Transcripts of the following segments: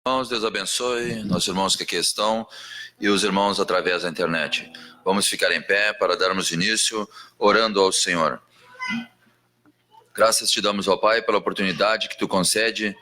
Irmãos, Deus abençoe nossos irmãos que aqui estão e os irmãos através da internet. Vamos ficar em pé para darmos início orando ao Senhor. Graças te damos, ó Pai, pela oportunidade que tu concede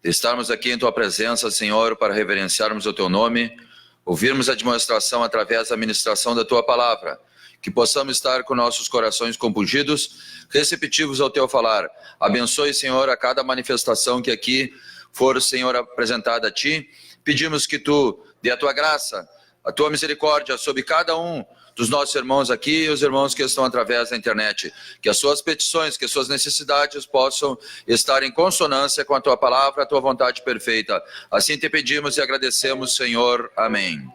de estarmos aqui em tua presença, Senhor, para reverenciarmos o teu nome, ouvirmos a demonstração através da ministração da tua palavra, que possamos estar com nossos corações compungidos, receptivos ao teu falar. Abençoe, Senhor, a cada manifestação que aqui for, Senhor, apresentada a Ti. Pedimos que Tu dê a Tua graça, a Tua misericórdia sobre cada um dos nossos irmãos aqui e os irmãos que estão através da internet. Que as suas petições, que as suas necessidades possam estar em consonância com a Tua palavra, a Tua vontade perfeita. Assim te pedimos e agradecemos, Senhor. Amém.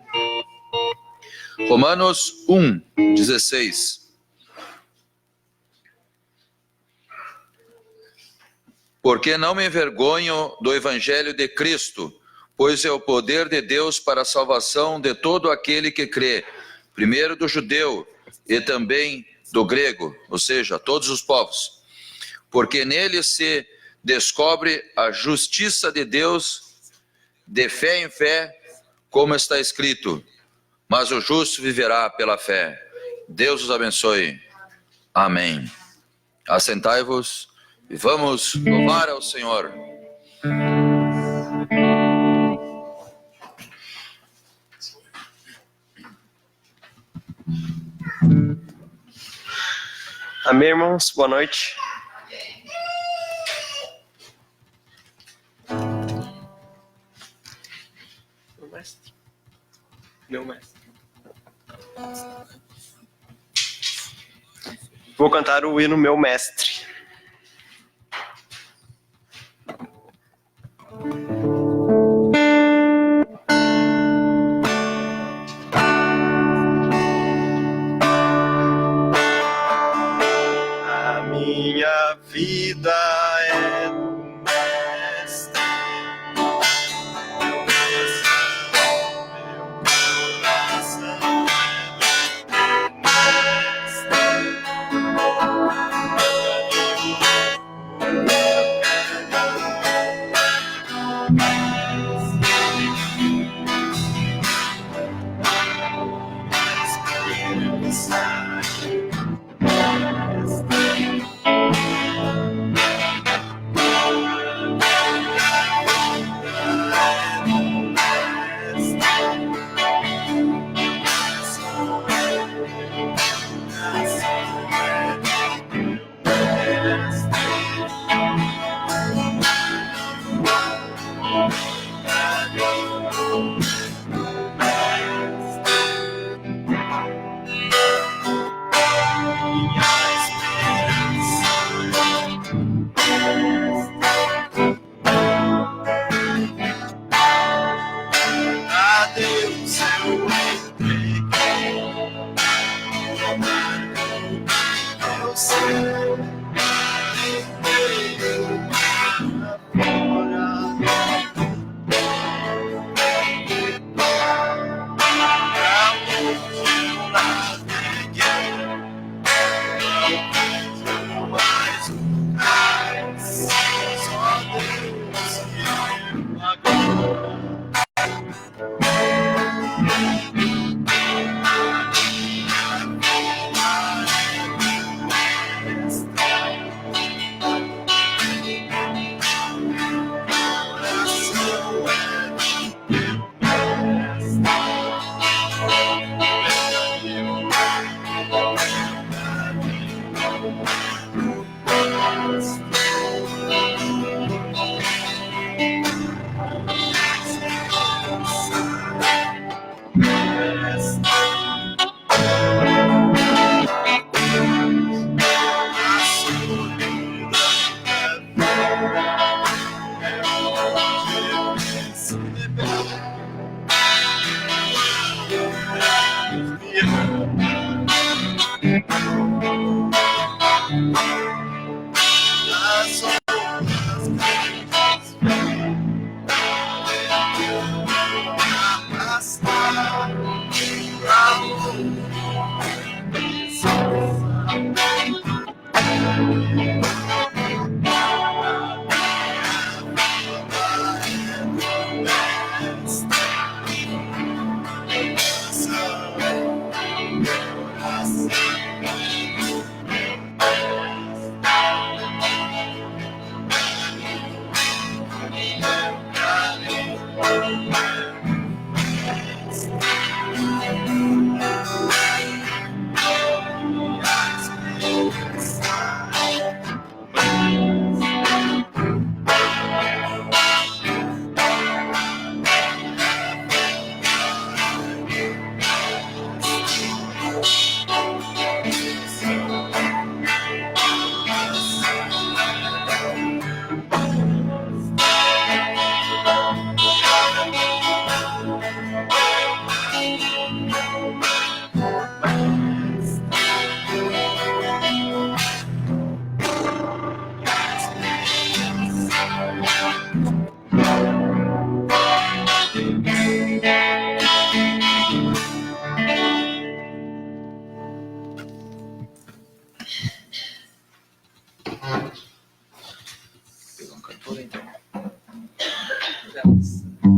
Romanos 1:16. Porque não me envergonho do evangelho de Cristo, pois é o poder de Deus para a salvação de todo aquele que crê, primeiro do judeu e também do grego, ou seja, todos os povos. Porque nele se descobre a justiça de Deus de fé em fé, como está escrito, mas o justo viverá pela fé. Deus os abençoe. Amém. Assentai-vos e vamos louvar ao Senhor. Amém, irmãos? Boa noite. Meu mestre. Vou cantar o hino Meu Mestre. A minha vida é do Mestre, meu coração é do Mestre.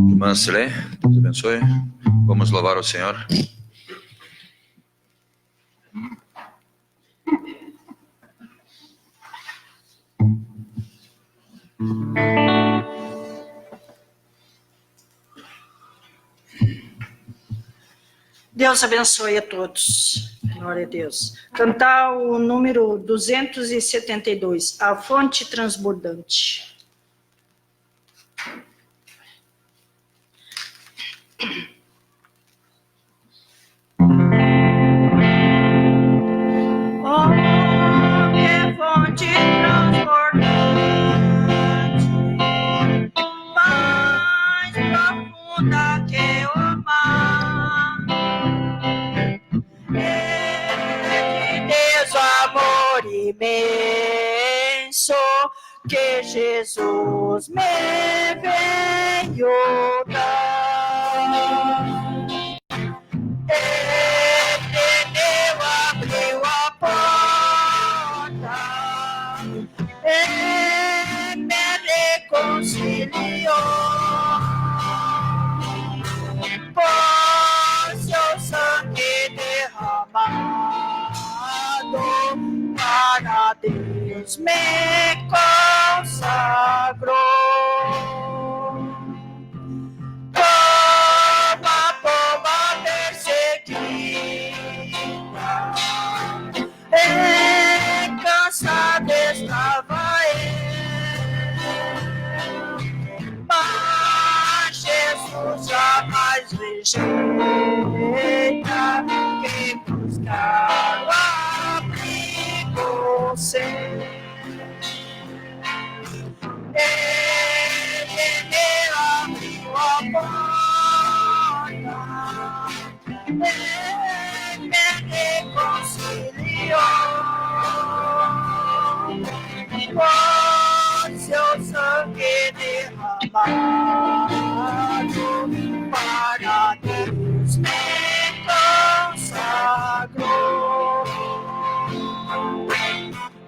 Irmã Silê, Deus abençoe. Vamos louvar o Senhor. Deus abençoe a todos. Glória a Deus. Cantar o número 272, A Fonte Transbordante. Oh, que fonte transbordante, mais profunda que o mar. É de Deus o amor imenso que Jesus me veio dar. Ele abriu a porta, ele me reconciliou. Por seu sangue derramado, para Deus me consagrou. Povo perseguida, cansado estava eu, mas Jesus jamais rejeita quem buscar o abrigo seu. Ele me abriu a porta, ele me reconciliou. Com seu sangue derramado, para Deus me consagrou.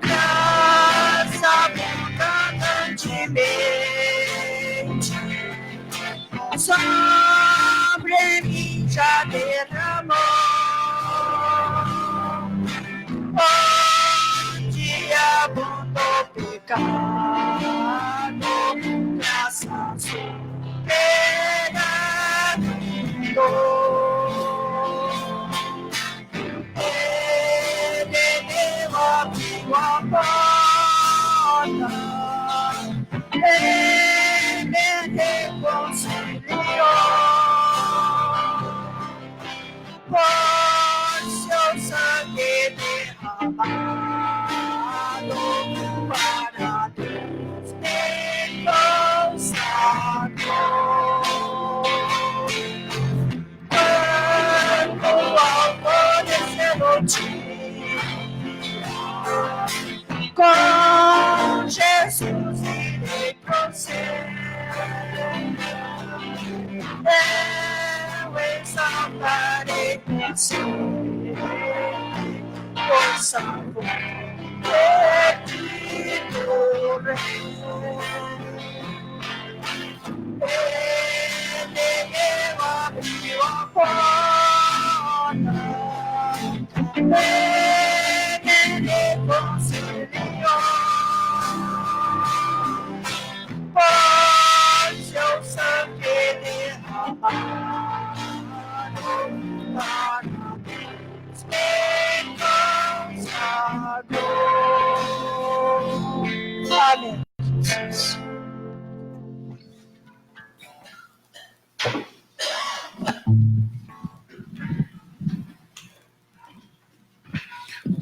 Graça abundantemente sobre mim já derramou. Onde abundou o pecado, graça superando. Ele me abriu a porta, ele me reconciliou. Por seu sangue derramado, para Deus me consagrou. Quando alvorecer o dia, com Jesus irei pro céu. Eu exaltarei teu ser, por salvo perdido rei. Ele abriu a porta, ele me reconciliou. Por seu sangue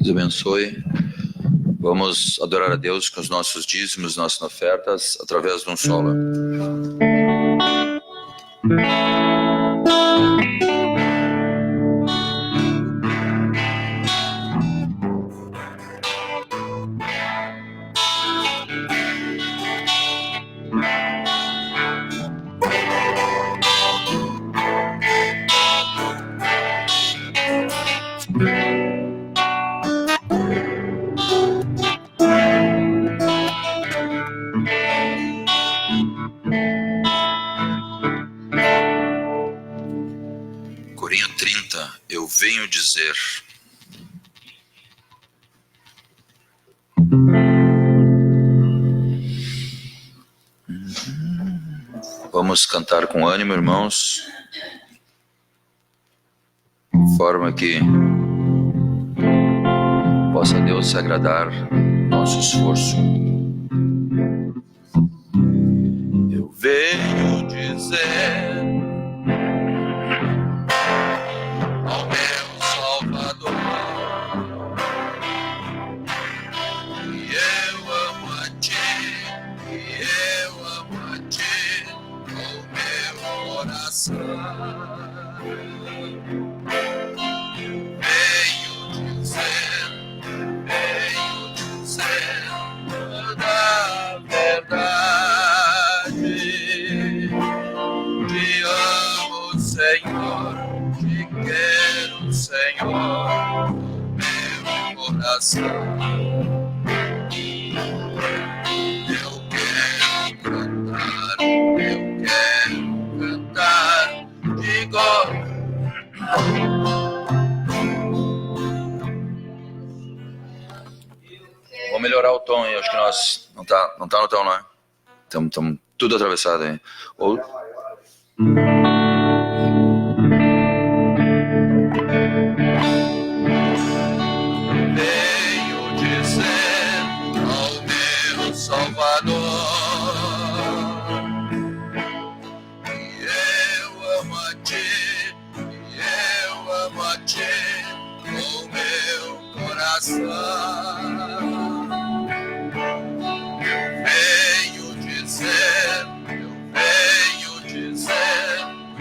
Deus abençoe. Vamos adorar a Deus com os nossos dízimos, nossas ofertas, através de um solo. Corinho 30, eu venho dizer. Vamos cantar com ânimo, irmãos, de forma que possa Deus se agradar do nosso esforço. Eu venho dizer ao meu Salvador que eu amo a Ti, que eu amo a Ti, ao meu coração. Venho dizer toda a verdade. Te amo, Senhor, te quero, Senhor, no meu coração. Eu quero cantar, digo. Vou melhorar o tom aí, acho que nós não tá no tom, não é? Estamos tudo atravessado aí. Ou... Venho dizer ao meu Salvador que eu amo a Ti, que eu amo a Ti, com o meu coração. Eu venho dizer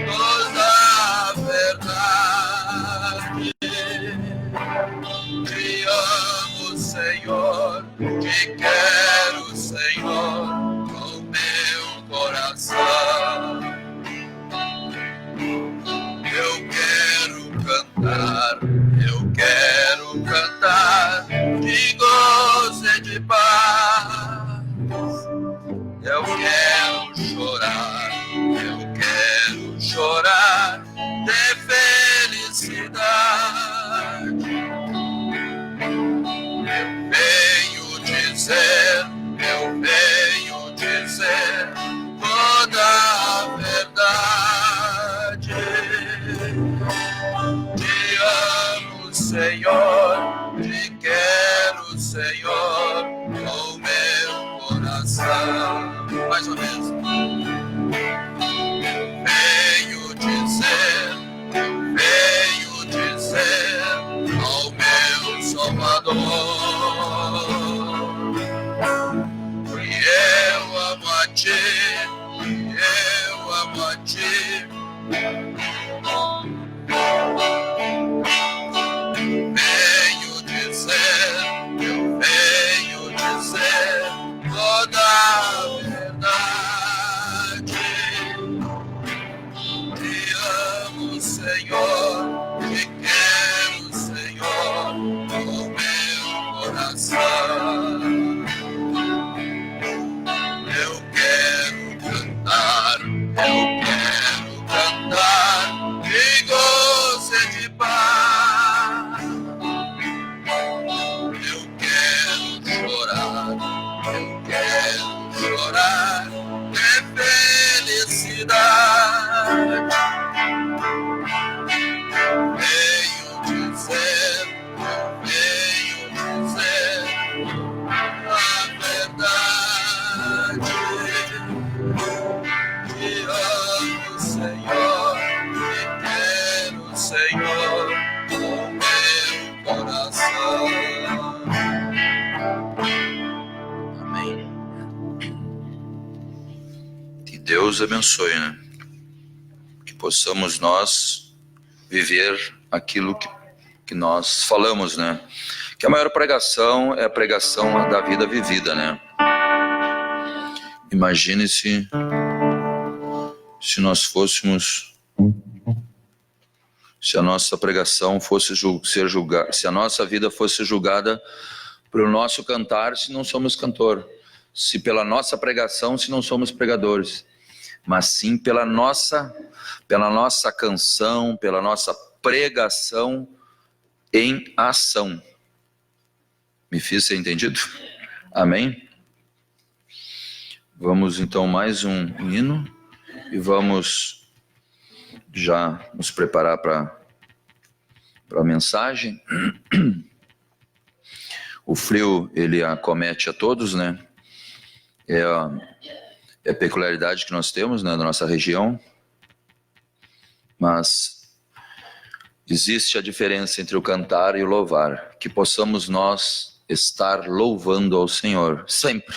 toda a verdade. Te amo, Senhor, te quero, Senhor, com o meu coração. Eu quero cantar, de gozo e de paz. Eu quero chorar de felicidade. Eu venho dizer toda a verdade. Te amo, Senhor, te quero, Senhor, com o meu coração. Mais uma vez. Venho dizer ao meu Salvador que eu amo a Ti, que eu amo a Ti. Eu venho dizer toda a verdade. Te amo, Senhor, te quero, Senhor, com o meu coração. Eu quero cantar, digo. Deus abençoe, né? Que possamos nós viver aquilo que nós falamos, né? Que a maior pregação é a pregação da vida vivida, né? Imagine-se se nós fôssemos, se a nossa pregação fosse ser julgada, se a nossa vida fosse julgada pelo nosso cantar, se não somos cantor, se pela nossa pregação, se não somos pregadores, mas sim pela nossa canção, pela nossa pregação em ação. Me fiz ser entendido? Amém? Vamos então mais um hino e vamos já nos preparar para a mensagem. O frio, ele acomete a todos, né? É a peculiaridade que nós temos, né, na nossa região. Mas existe a diferença entre o cantar e o louvar. Que possamos nós estar louvando ao Senhor sempre.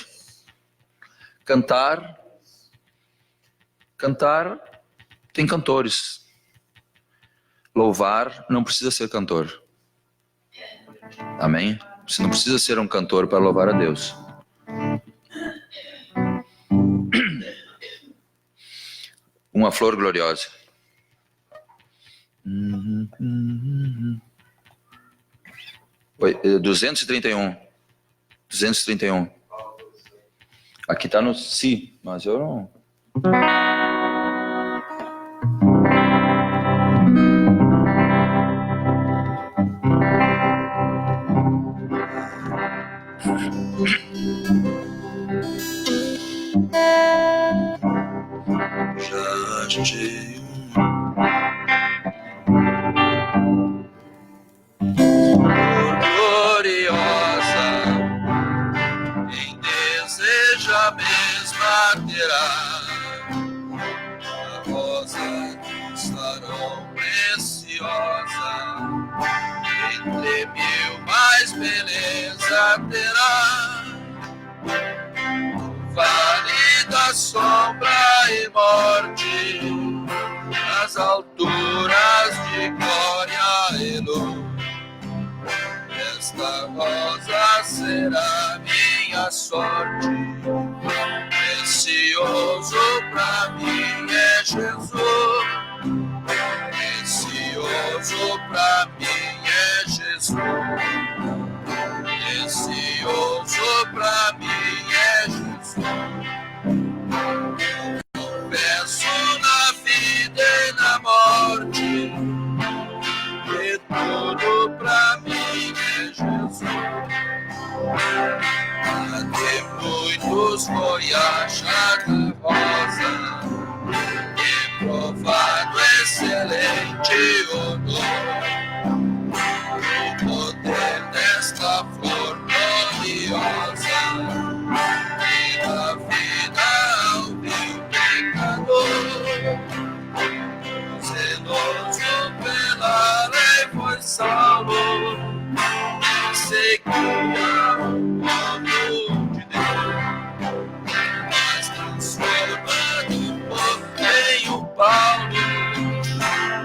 Cantar tem cantores. Louvar não precisa ser cantor. Amém? Você não precisa ser um cantor para louvar a Deus. Uma flor gloriosa. 231. Aqui está no si, mas eu não... Já achei gloriosa, quem deseja a mesma terá, a rosa do sarão preciosa, entre mil mais beleza terá, no vale da sombra e morte, nas alturas de glória e luz. Esta rosa será minha sorte, precioso pra mim é Jesus, precioso pra mim é Jesus, precioso pra mim é Jesus. Confesso na vida e na morte, que tudo pra mim é Jesus. A de muitos foi achada rosa, e provado excelente odor. O poder desta flor gloriosa, e da vida ao vil pecador, zeloso pela lei foi salvo, seguia o povo de Deus, mas transformado por o Paulo,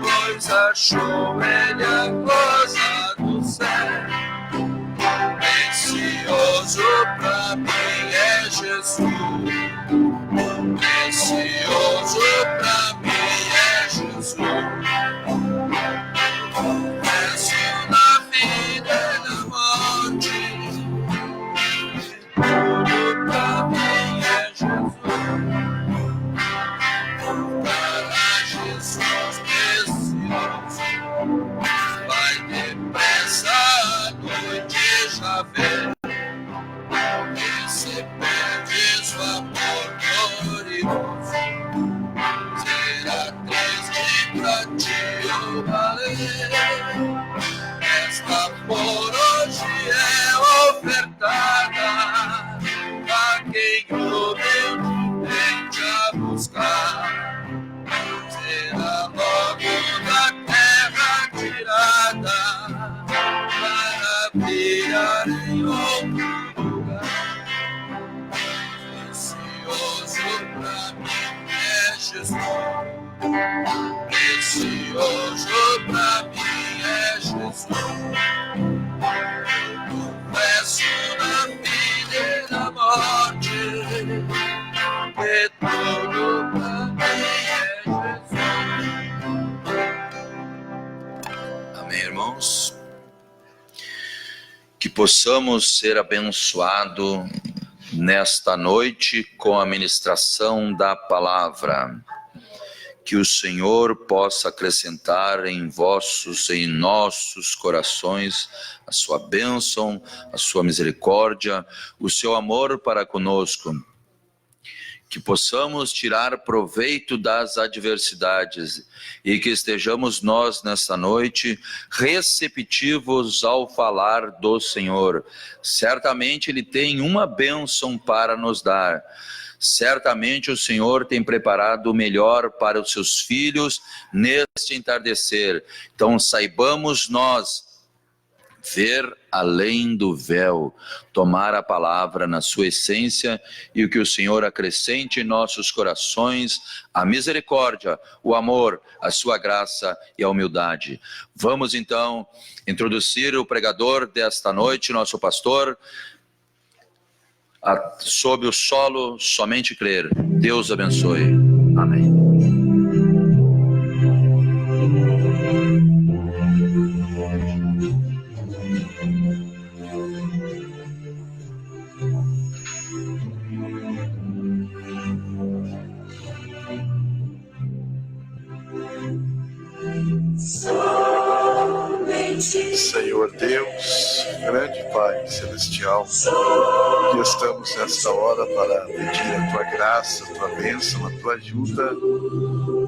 pois achou ele a rosa do céu. Precioso pra mim é Jesus, precioso pra mim é Jesus. Confesso na vida e na morte, tudo pra mim é Jesus. Para Jesus precioso, vai depressa a noite já vem, e se perde sua amor glorioso, será triste pra ti o valer. Esta por hoje é ofertada a quem humildemente a buscar, será logo da terra tirada para brilhar em outro lugar. Precioso pra mim é irmãos, que possamos ser abençoados nesta noite com a ministração da palavra. Que o Senhor possa acrescentar em nossos corações a sua bênção, a sua misericórdia, o seu amor para conosco. Que possamos tirar proveito das adversidades e que estejamos nós nesta noite receptivos ao falar do Senhor. Certamente Ele tem uma bênção para nos dar. Certamente o Senhor tem preparado o melhor para os seus filhos neste entardecer. Então saibamos nós ver além do véu, tomar a palavra na sua essência e o que o Senhor acrescente em nossos corações, a misericórdia, o amor, a sua graça e a humildade. Vamos então introduzir o pregador desta noite, nosso pastor, sob o solo somente crer. Deus abençoe. Amém. Senhor Deus, grande Pai Celestial, que estamos nesta hora para pedir a Tua graça, a Tua bênção, a Tua ajuda,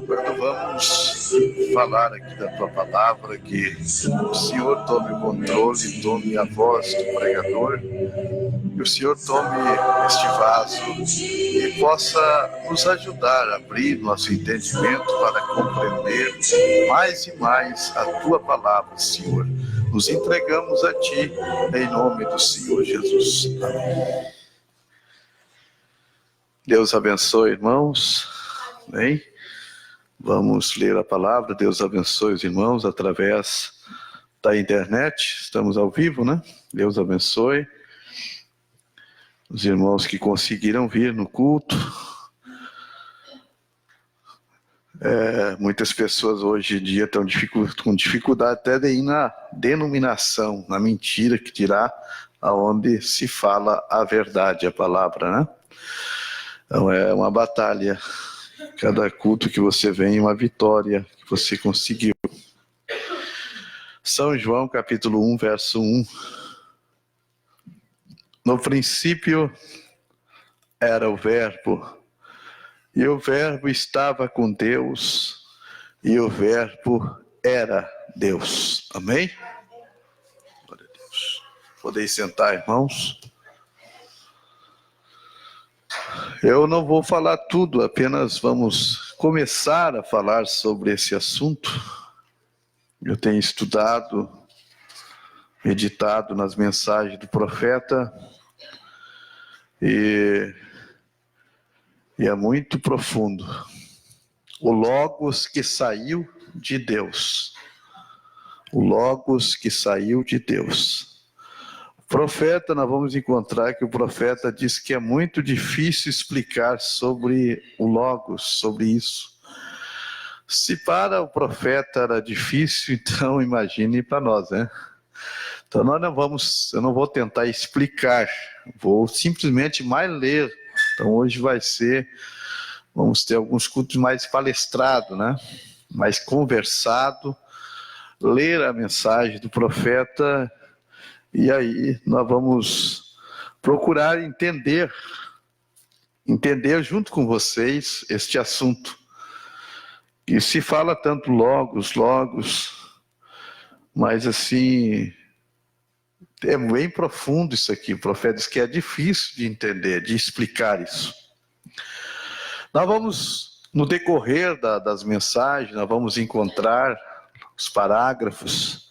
quando vamos falar aqui da Tua palavra, que o Senhor tome o controle, tome a voz do pregador, que o Senhor tome este vaso e possa nos ajudar a abrir nosso entendimento para compreender mais e mais a Tua palavra, Senhor. Nos entregamos a Ti, em nome do Senhor Jesus. Amém. Deus abençoe, irmãos. Amém? Vamos ler a palavra. Deus abençoe os irmãos através da internet. Estamos ao vivo, né? Deus abençoe os irmãos que conseguiram vir no culto. Muitas pessoas hoje em dia estão com dificuldade até de ir na denominação, na mentira que dirá, aonde se fala a verdade, a palavra, né? Então é uma batalha. Cada culto que você vem é uma vitória que você conseguiu. São João capítulo 1, verso 1. No princípio era o Verbo, e o Verbo estava com Deus, e o Verbo era Deus. Amém? Glória a Deus. Podeis sentar, irmãos. Eu não vou falar tudo, apenas vamos começar a falar sobre esse assunto. Eu tenho estudado, meditado nas mensagens do profeta, e é muito profundo. O Logos que saiu de Deus. O Logos que saiu de Deus. O profeta, nós vamos encontrar que o profeta diz que é muito difícil explicar sobre o Logos, sobre isso. Se para o profeta era difícil, então imagine para nós, né? Então eu não vou tentar explicar, vou simplesmente mais ler. Então hoje vamos ter alguns cultos mais palestrados, né? Mais conversado, ler a mensagem do profeta, e aí nós vamos procurar entender junto com vocês este assunto. E se fala tanto logos, mas assim, é bem profundo isso aqui. O profeta diz que é difícil de entender, de explicar isso. Nós vamos, no decorrer das mensagens, nós vamos encontrar os parágrafos.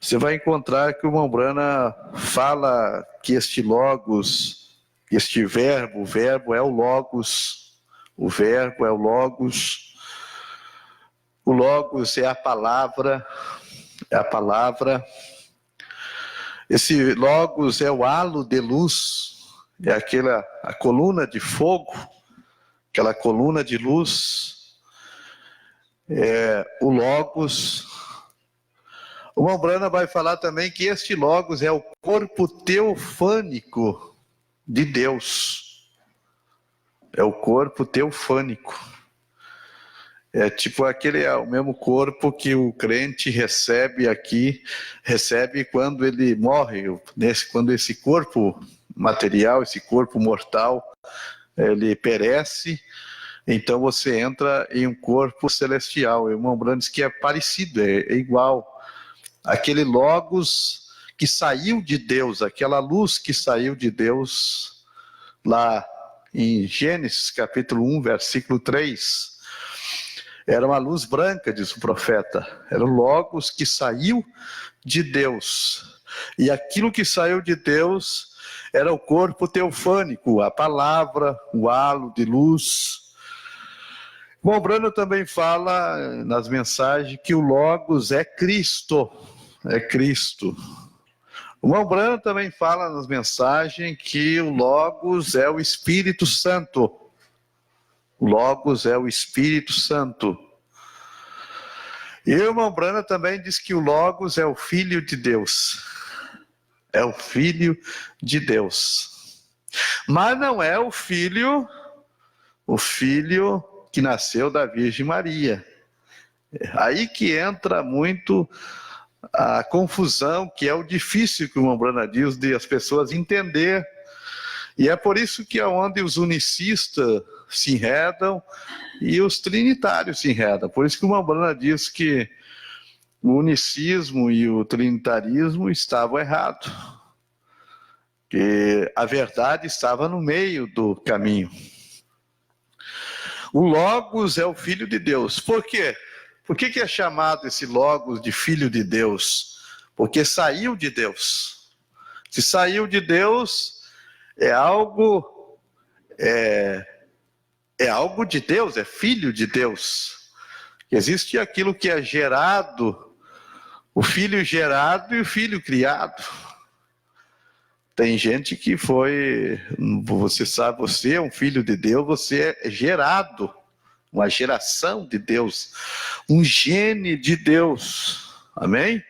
Você vai encontrar que o irmão Brana fala que este logos, este verbo, o verbo é o logos, o verbo é o logos é a palavra, Esse logos é o halo de luz, é a coluna de fogo, aquela coluna de luz, o logos. O Mombrana vai falar também que este Logos é o corpo teofânico de Deus. É o corpo teofânico. É tipo o mesmo corpo que o crente recebe aqui, recebe quando ele morre, quando esse corpo material, esse corpo mortal, ele perece, então você entra em um corpo celestial. E o Mombrana diz que é parecido, é igual. Aquele Logos que saiu de Deus, aquela luz que saiu de Deus, lá em Gênesis capítulo 1, versículo 3, era uma luz branca, diz o profeta. Era o Logos que saiu de Deus. E aquilo que saiu de Deus era o corpo teofânico, a palavra, o halo de luz. Mombrana também fala nas mensagens que o Logos é Cristo. É Cristo. O Mombrana também fala nas mensagens que o Logos é o Espírito Santo. O Logos é o Espírito Santo. E o Mombrana também diz que o Logos é o Filho de Deus. É o Filho de Deus. Mas não é o filho que nasceu da Virgem Maria. Aí que entra muito a confusão, que é o difícil que o Mombrana diz de as pessoas entender. E é por isso que é onde os unicistas se enredam e os trinitários se enredam. Por isso que o Mombrana diz que o unicismo e o trinitarismo estavam errados. Que a verdade estava no meio do caminho. O Logos é o Filho de Deus. Por quê? Por que é chamado esse Logos de Filho de Deus? Porque saiu de Deus. Se saiu de Deus, é algo de Deus, é filho de Deus. Existe aquilo que é gerado, o filho gerado e o filho criado. Tem gente que você sabe, você é um filho de Deus, você é gerado, uma geração de Deus, um gene de Deus, amém?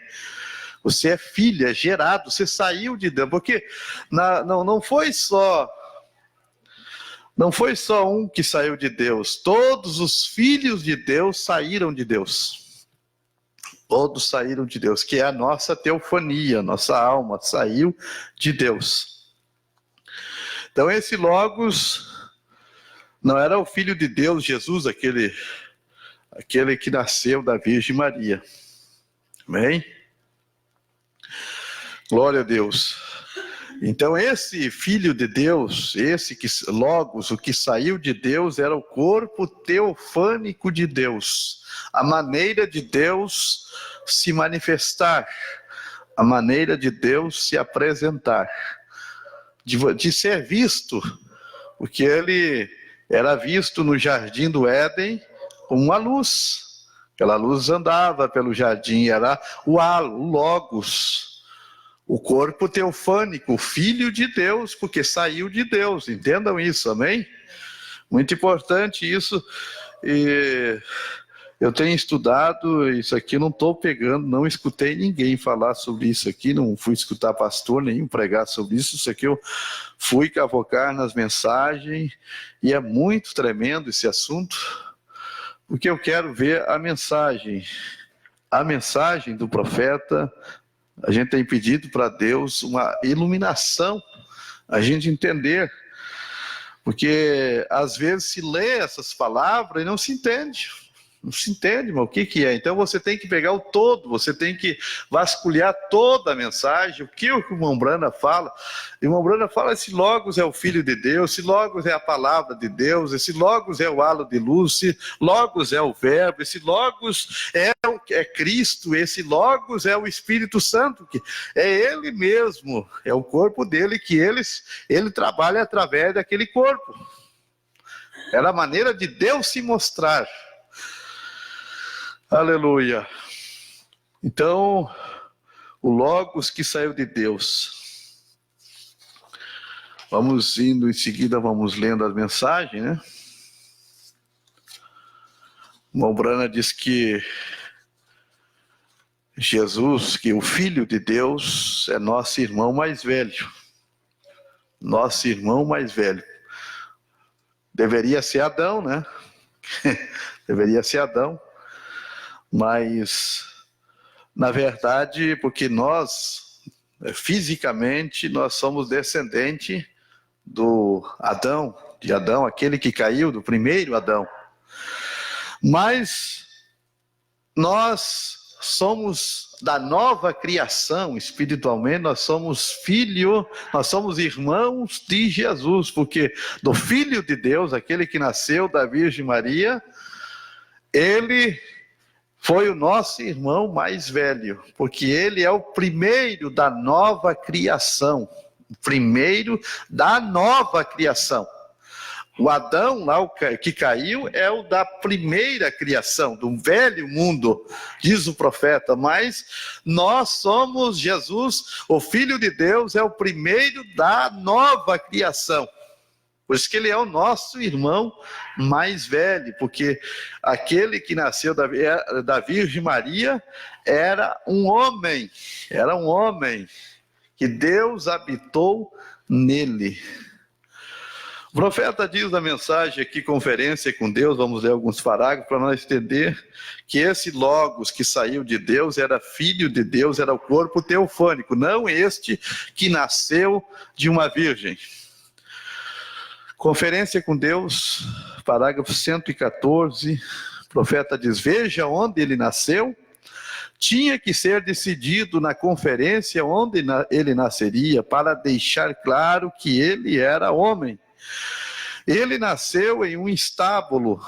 Você é filho, é gerado, você saiu de Deus, porque não foi só um que saiu de Deus, todos os filhos de Deus saíram de Deus. Todos saíram de Deus, que é a nossa teofania, nossa alma saiu de Deus. Então esse Logos não era o Filho de Deus, Jesus, aquele que nasceu da Virgem Maria. Amém? Glória a Deus. Então esse Filho de Deus, Logos, o que saiu de Deus, era o corpo teofânico de Deus. A maneira de Deus se manifestar, a maneira de Deus se apresentar, de ser visto, porque ele era visto no jardim do Éden como uma luz. Aquela luz andava pelo jardim, era o halo, o Logos, o corpo teofânico, o Filho de Deus, porque saiu de Deus, entendam isso, amém? Muito importante isso. E eu tenho estudado isso aqui, não estou pegando, não escutei ninguém falar sobre isso aqui, não fui escutar pastor nenhum pregar sobre isso. Isso aqui eu fui cavocar nas mensagens, e é muito tremendo esse assunto, porque eu quero ver a mensagem do profeta. A gente tem pedido para Deus uma iluminação, a gente entender, porque às vezes se lê essas palavras e não se entende, mas o que é? Então você tem que pegar o todo, você tem que vasculhar toda a mensagem, o que o Mombrana fala. E o Mombrana fala: esse Logos é o Filho de Deus, esse Logos é a palavra de Deus, esse Logos é o halo de luz, esse Logos é o verbo, esse Logos é Cristo, esse Logos é o Espírito Santo, que é ele mesmo, é o corpo dele, que ele trabalha através daquele corpo. Era a maneira de Deus se mostrar. Aleluia. Então, o Logos que saiu de Deus. Vamos indo em seguida, vamos lendo as mensagens, né? Mombrana diz que Jesus, que o Filho de Deus é nosso irmão mais velho. Nosso irmão mais velho. Deveria ser Adão, né? Deveria ser Adão. Mas, na verdade, porque nós, fisicamente, nós somos descendentes de Adão, aquele que caiu, do primeiro Adão. Mas nós somos da nova criação espiritualmente, nós somos filhos, nós somos irmãos de Jesus, porque do Filho de Deus, aquele que nasceu da Virgem Maria, ele foi o nosso irmão mais velho, porque ele é o primeiro da nova criação, o primeiro da nova criação. O Adão, lá que caiu, é o da primeira criação, do velho mundo, diz o profeta. Mas nós somos Jesus, o Filho de Deus, é o primeiro da nova criação. Por isso que ele é o nosso irmão mais velho, porque aquele que nasceu da Virgem Maria era um homem que Deus habitou nele. O profeta diz na mensagem aqui, Conferência com Deus, vamos ler alguns parágrafos para nós entender que esse Logos que saiu de Deus era filho de Deus, era o corpo teofânico, não este que nasceu de uma virgem. Conferência com Deus, parágrafo 114, o profeta diz: veja onde ele nasceu, tinha que ser decidido na conferência onde ele nasceria, para deixar claro que ele era homem. Ele nasceu em um estábulo.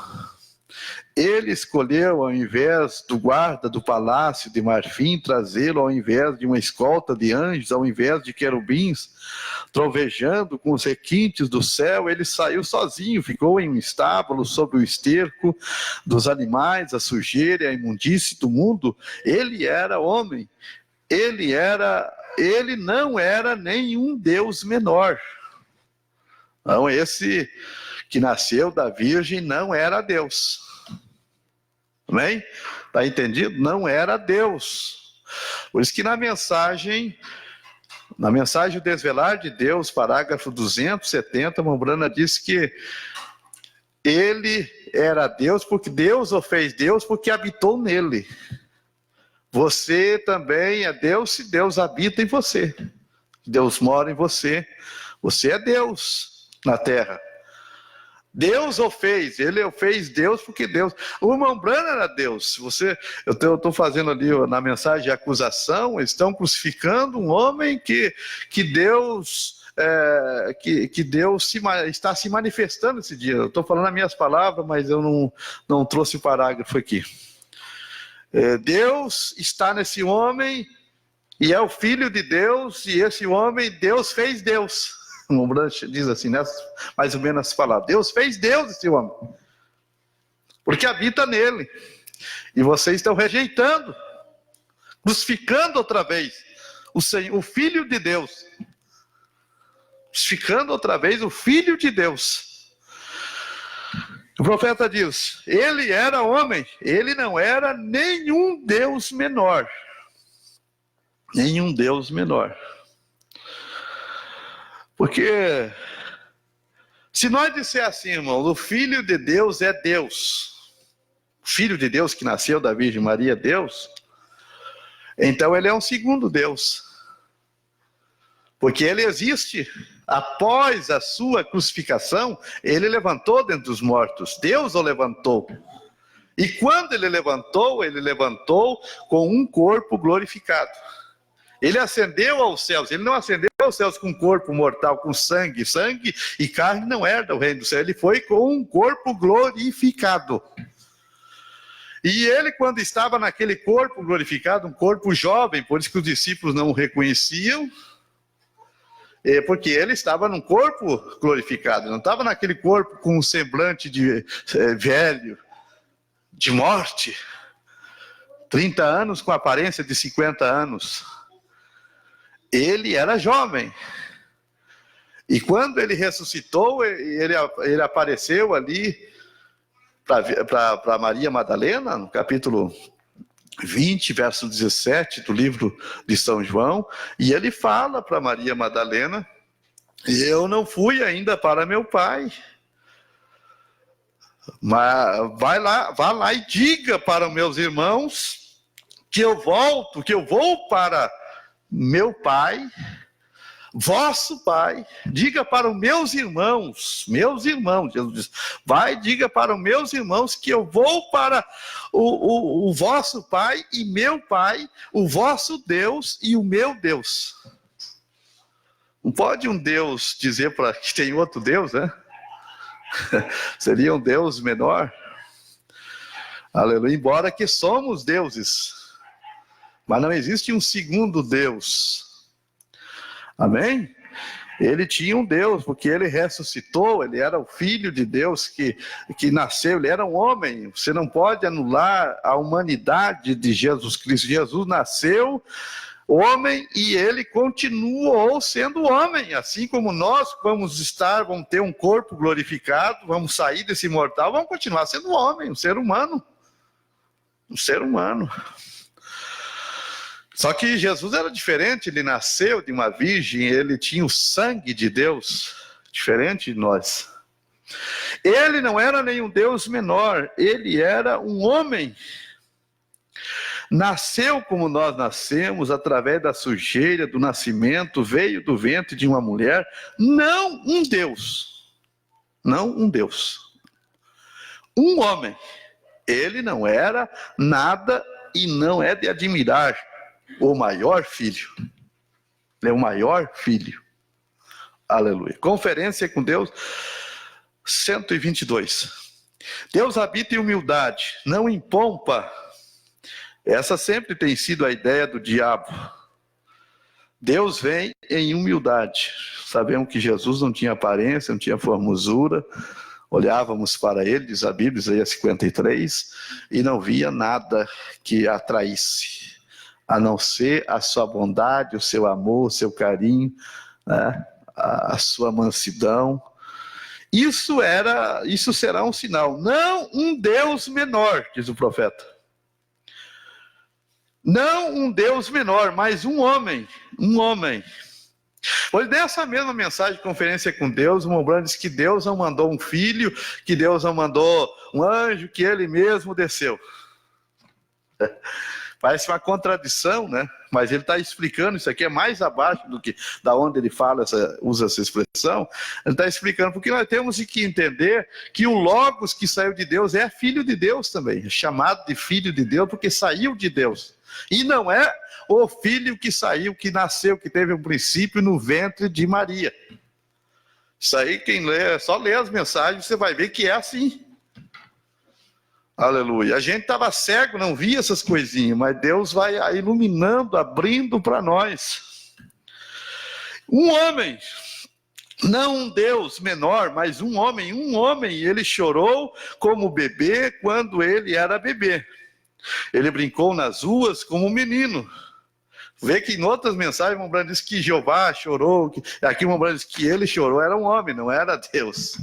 Ele escolheu, ao invés do guarda do palácio de marfim, trazê-lo ao invés de uma escolta de anjos, ao invés de querubins, trovejando com os requintes do céu. Ele saiu sozinho, ficou em um estábulo, sob o esterco dos animais, a sujeira e a imundície do mundo. Ele era homem. Ele não era nenhum Deus menor. Não, esse que nasceu da Virgem não era Deus. Amém? Está entendido? Não era Deus. Por isso que na mensagem o Desvelar de Deus, parágrafo 270, Mombrana diz que ele era Deus, porque Deus o fez Deus, porque habitou nele. Você também é Deus se Deus habita em você. Deus mora em você. Você é Deus na terra. Deus o fez, ele o fez Deus, porque Deus, o Mombrana era Deus. Eu estou fazendo ali na mensagem de acusação, estão crucificando um homem que Deus está se manifestando esse dia. Eu estou falando as minhas palavras, mas eu não trouxe o parágrafo aqui. Deus está nesse homem, e é o Filho de Deus, e esse homem, Deus fez Deus. O Mombrana diz assim, né? Mais ou menos as palavras. Deus fez Deus esse homem, porque habita nele. E vocês estão rejeitando, crucificando outra vez o Filho de Deus. Crucificando outra vez o Filho de Deus. O profeta diz: ele era homem, ele não era nenhum Deus menor. Nenhum Deus menor. Porque se nós disser assim, irmão, o Filho de Deus é Deus, o Filho de Deus que nasceu da Virgem Maria é Deus, então ele é um segundo Deus, porque ele existe. Após a sua crucificação, ele levantou dentre os mortos, Deus o levantou. E quando ele levantou com um corpo glorificado. Ele ascendeu aos céus, ele não ascendeu aos céus com um corpo mortal, com sangue e carne não herdam o reino do céu, ele foi com um corpo glorificado. E ele, quando estava naquele corpo glorificado, um corpo jovem, por isso que os discípulos não o reconheciam, porque ele estava num corpo glorificado, não estava naquele corpo com um semblante de velho, de morte, 30 anos com aparência de 50 anos. Ele era jovem. E quando ele ressuscitou, ele apareceu ali para Maria Madalena, no capítulo 20, verso 17 do livro de São João, e ele fala para Maria Madalena: eu não fui ainda para meu pai, mas vá lá e diga para os meus irmãos que eu volto, que eu vou para meu pai, vosso pai. Diga para os meus irmãos, Jesus diz, vai, diga para os meus irmãos que eu vou para o vosso pai e meu pai, o vosso Deus e o meu Deus. Não pode um Deus dizer para que tem outro Deus, né? Seria um Deus menor. Aleluia. Embora que somos deuses, mas não existe um segundo Deus. Amém? Ele tinha um Deus, porque ele ressuscitou, ele era o Filho de Deus que nasceu, ele era um homem. Você não pode anular a humanidade de Jesus Cristo. Jesus nasceu homem e ele continuou sendo homem, assim como nós vamos ter um corpo glorificado, vamos sair desse mortal, vamos continuar sendo homem, um ser humano. Um ser humano. Só que Jesus era diferente, ele nasceu de uma virgem, ele tinha o sangue de Deus, diferente de nós. Ele não era nenhum Deus menor, ele era um homem. Nasceu como nós nascemos, através da sujeira do nascimento, veio do ventre de uma mulher, não um Deus. Não um Deus. Um homem. Ele não era nada e não é de admirar. O maior filho. Ele é o maior filho. Aleluia. Conferência com Deus 122. Deus habita em humildade, não em pompa. Essa sempre tem sido a ideia do diabo. Deus vem em humildade. Sabemos que Jesus não tinha aparência, não tinha formosura. Olhávamos para ele, diz a Bíblia, Isaías 53, e não via nada que atraísse, a não ser a sua bondade, o seu amor, o seu carinho, né? A sua mansidão. Isso será um sinal, não um Deus menor, diz o profeta. Não um Deus menor, mas um homem. Pois nessa mesma mensagem de conferência com Deus, o Mombrano diz que Deus não mandou um filho, que Deus não mandou um anjo, que ele mesmo desceu. Parece uma contradição, né? Mas ele está explicando, isso aqui é mais abaixo do que da onde ele fala, usa essa expressão. Ele está explicando, porque nós temos que entender que o Logos que saiu de Deus é filho de Deus também, é chamado de filho de Deus porque saiu de Deus. E não é o filho que saiu, que nasceu, que teve um princípio no ventre de Maria. Isso aí, quem lê, só lê as mensagens, você vai ver que é assim. Aleluia. A gente estava cego, não via essas coisinhas, mas Deus vai iluminando, abrindo para nós. Um homem, não um Deus menor, mas um homem, ele chorou como bebê quando ele era bebê. Ele brincou nas ruas como um menino. Vê que em outras mensagens o Mombrano diz que Jeová chorou, aqui o Mombrano diz que ele chorou, era um homem, não era Deus.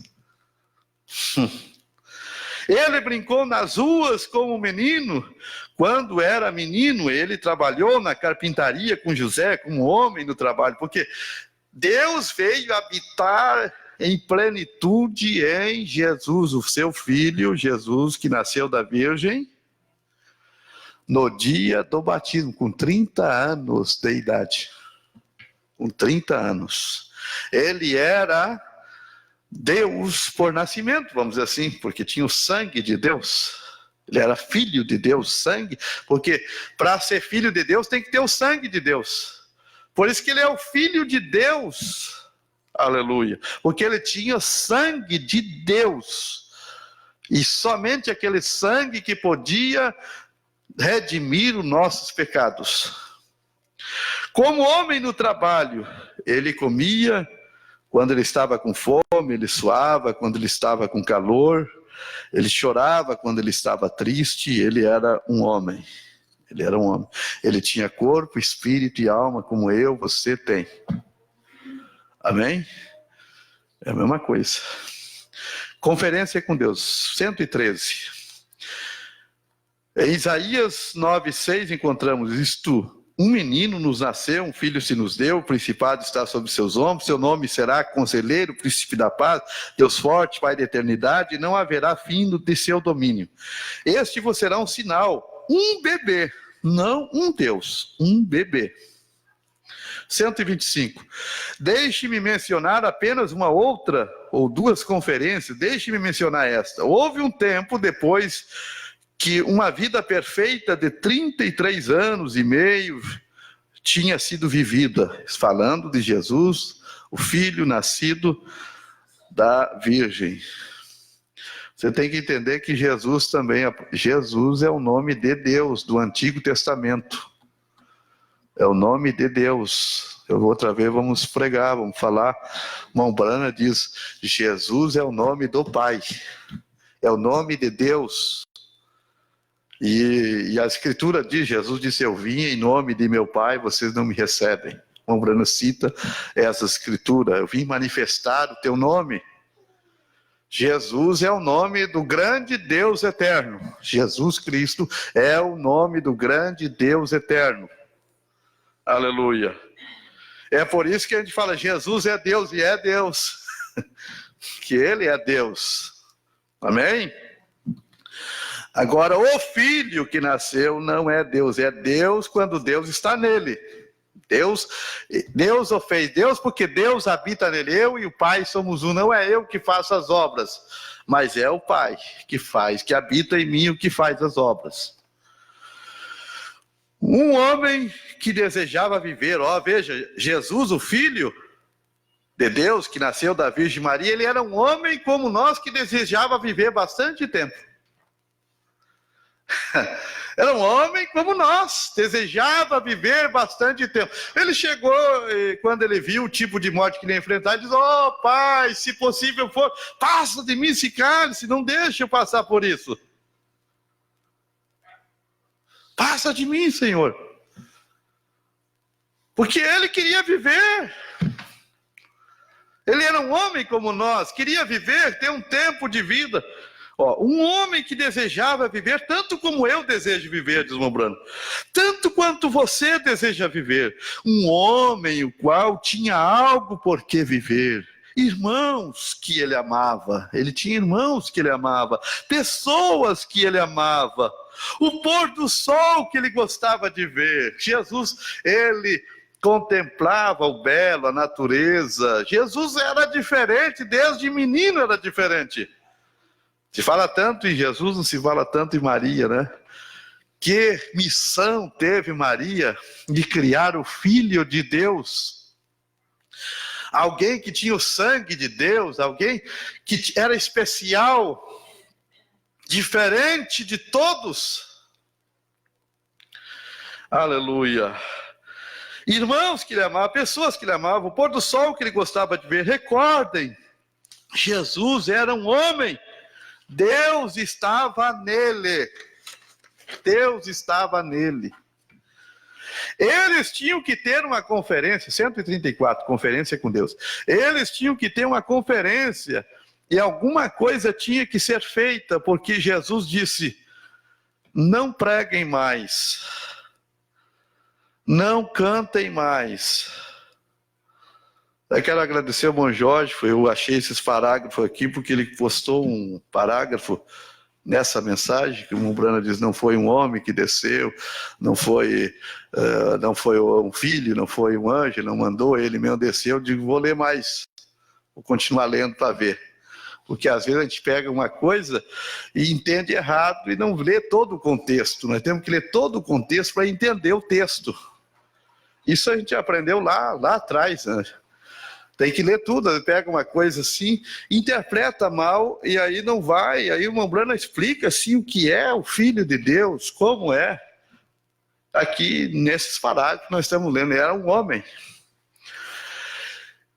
Ele brincou nas ruas como um menino. Quando era menino, ele trabalhou na carpintaria com José, como homem no trabalho, porque Deus veio habitar em plenitude em Jesus, o seu filho, Jesus, que nasceu da Virgem, no dia do batismo, com 30 anos de idade. Com 30 anos. Ele era Deus por nascimento, vamos dizer assim, porque tinha o sangue de Deus. Ele era filho de Deus, sangue, porque para ser filho de Deus tem que ter o sangue de Deus. Por isso que ele é o filho de Deus. Aleluia. Porque ele tinha sangue de Deus. E somente aquele sangue que podia redimir os nossos pecados. Como homem no trabalho, ele comia quando ele estava com fome, ele suava quando ele estava com calor, ele chorava quando ele estava triste, ele era um homem. Ele era um homem. Ele tinha corpo, espírito e alma, como eu, você tem. Amém? É a mesma coisa. Conferência com Deus, 113. Em Isaías 9:6 encontramos isto: um menino nos nasceu, um filho se nos deu, o principado está sobre seus ombros, seu nome será Conselheiro, Príncipe da Paz, Deus forte, Pai da eternidade, e não haverá fim de seu domínio. Este vos será um sinal, um bebê, não um Deus, um bebê. 125. Deixe-me mencionar apenas uma outra ou duas conferências, deixe-me mencionar esta. Houve um tempo depois que uma vida perfeita de 33 anos e meio tinha sido vivida, falando de Jesus, o Filho nascido da Virgem. Você tem que entender que Jesus é o nome de Deus do Antigo Testamento. É o nome de Deus. Outra vez vamos pregar, vamos falar. Mão Brana diz: Jesus é o nome do Pai. É o nome de Deus. E a Escritura diz, Jesus disse: eu vim em nome de meu Pai, vocês não me recebem. Mão Brana cita essa Escritura: eu vim manifestar o teu nome. Jesus é o nome do grande Deus eterno. Jesus Cristo é o nome do grande Deus eterno. Aleluia. É por isso que a gente fala: Jesus é Deus, e é Deus. Que Ele é Deus. Amém? Agora, o Filho que nasceu não é Deus. É Deus quando Deus está nele. Deus o fez Deus porque Deus habita nele. Eu e o Pai somos um. Não é eu que faço as obras, mas é o Pai que faz, que habita em mim, o que faz as obras. Um homem que desejava viver, veja, Jesus, o Filho de Deus, que nasceu da Virgem Maria, ele era um homem como nós, que desejava viver bastante tempo. Era um homem como nós, desejava viver bastante tempo. Ele chegou, quando ele viu o tipo de morte que ele ia enfrentar, ele disse: Pai, se possível for, passa de mim esse cálice, não deixe eu passar por isso. Passa de mim, Senhor. Porque ele queria viver. Ele era um homem como nós, queria viver, ter um tempo de vida. Um homem que desejava viver, tanto como eu desejo viver, diz Mão Brana, tanto quanto você deseja viver. Um homem o qual tinha algo por que viver. Irmãos que ele amava, ele tinha irmãos que ele amava, pessoas que ele amava, o pôr do sol que ele gostava de ver. Jesus, ele contemplava o belo, a natureza. Jesus era diferente, desde menino era diferente. Se fala tanto em Jesus, não se fala tanto em Maria, né? Que missão teve Maria de criar o Filho de Deus? Alguém que tinha o sangue de Deus, alguém que era especial, diferente de todos. Aleluia. Irmãos que ele amava, pessoas que ele amava, o pôr do sol que ele gostava de ver. Recordem, Jesus era um homem. Deus estava nele. Deus estava nele. Eles tinham que ter uma conferência, 134, conferência com Deus. Eles tinham que ter uma conferência e alguma coisa tinha que ser feita, porque Jesus disse: não preguem mais, não cantem mais. Eu quero agradecer ao irmão Jorge, eu achei esses parágrafos aqui, porque ele postou um parágrafo nessa mensagem, que o irmão Brana diz: não foi um homem que desceu, não foi um filho, não foi um anjo, não mandou, ele mesmo desceu. Eu digo: vou ler mais, vou continuar lendo para ver. Porque às vezes a gente pega uma coisa e entende errado e não lê todo o contexto. Nós temos que ler todo o contexto para entender o texto. Isso a gente aprendeu lá atrás, né? Tem que ler tudo, pega uma coisa assim, interpreta mal e aí não vai. Aí o irmão Brana explica assim o que é o Filho de Deus, como é. Aqui nesses parágrafos nós estamos lendo, ele era um homem.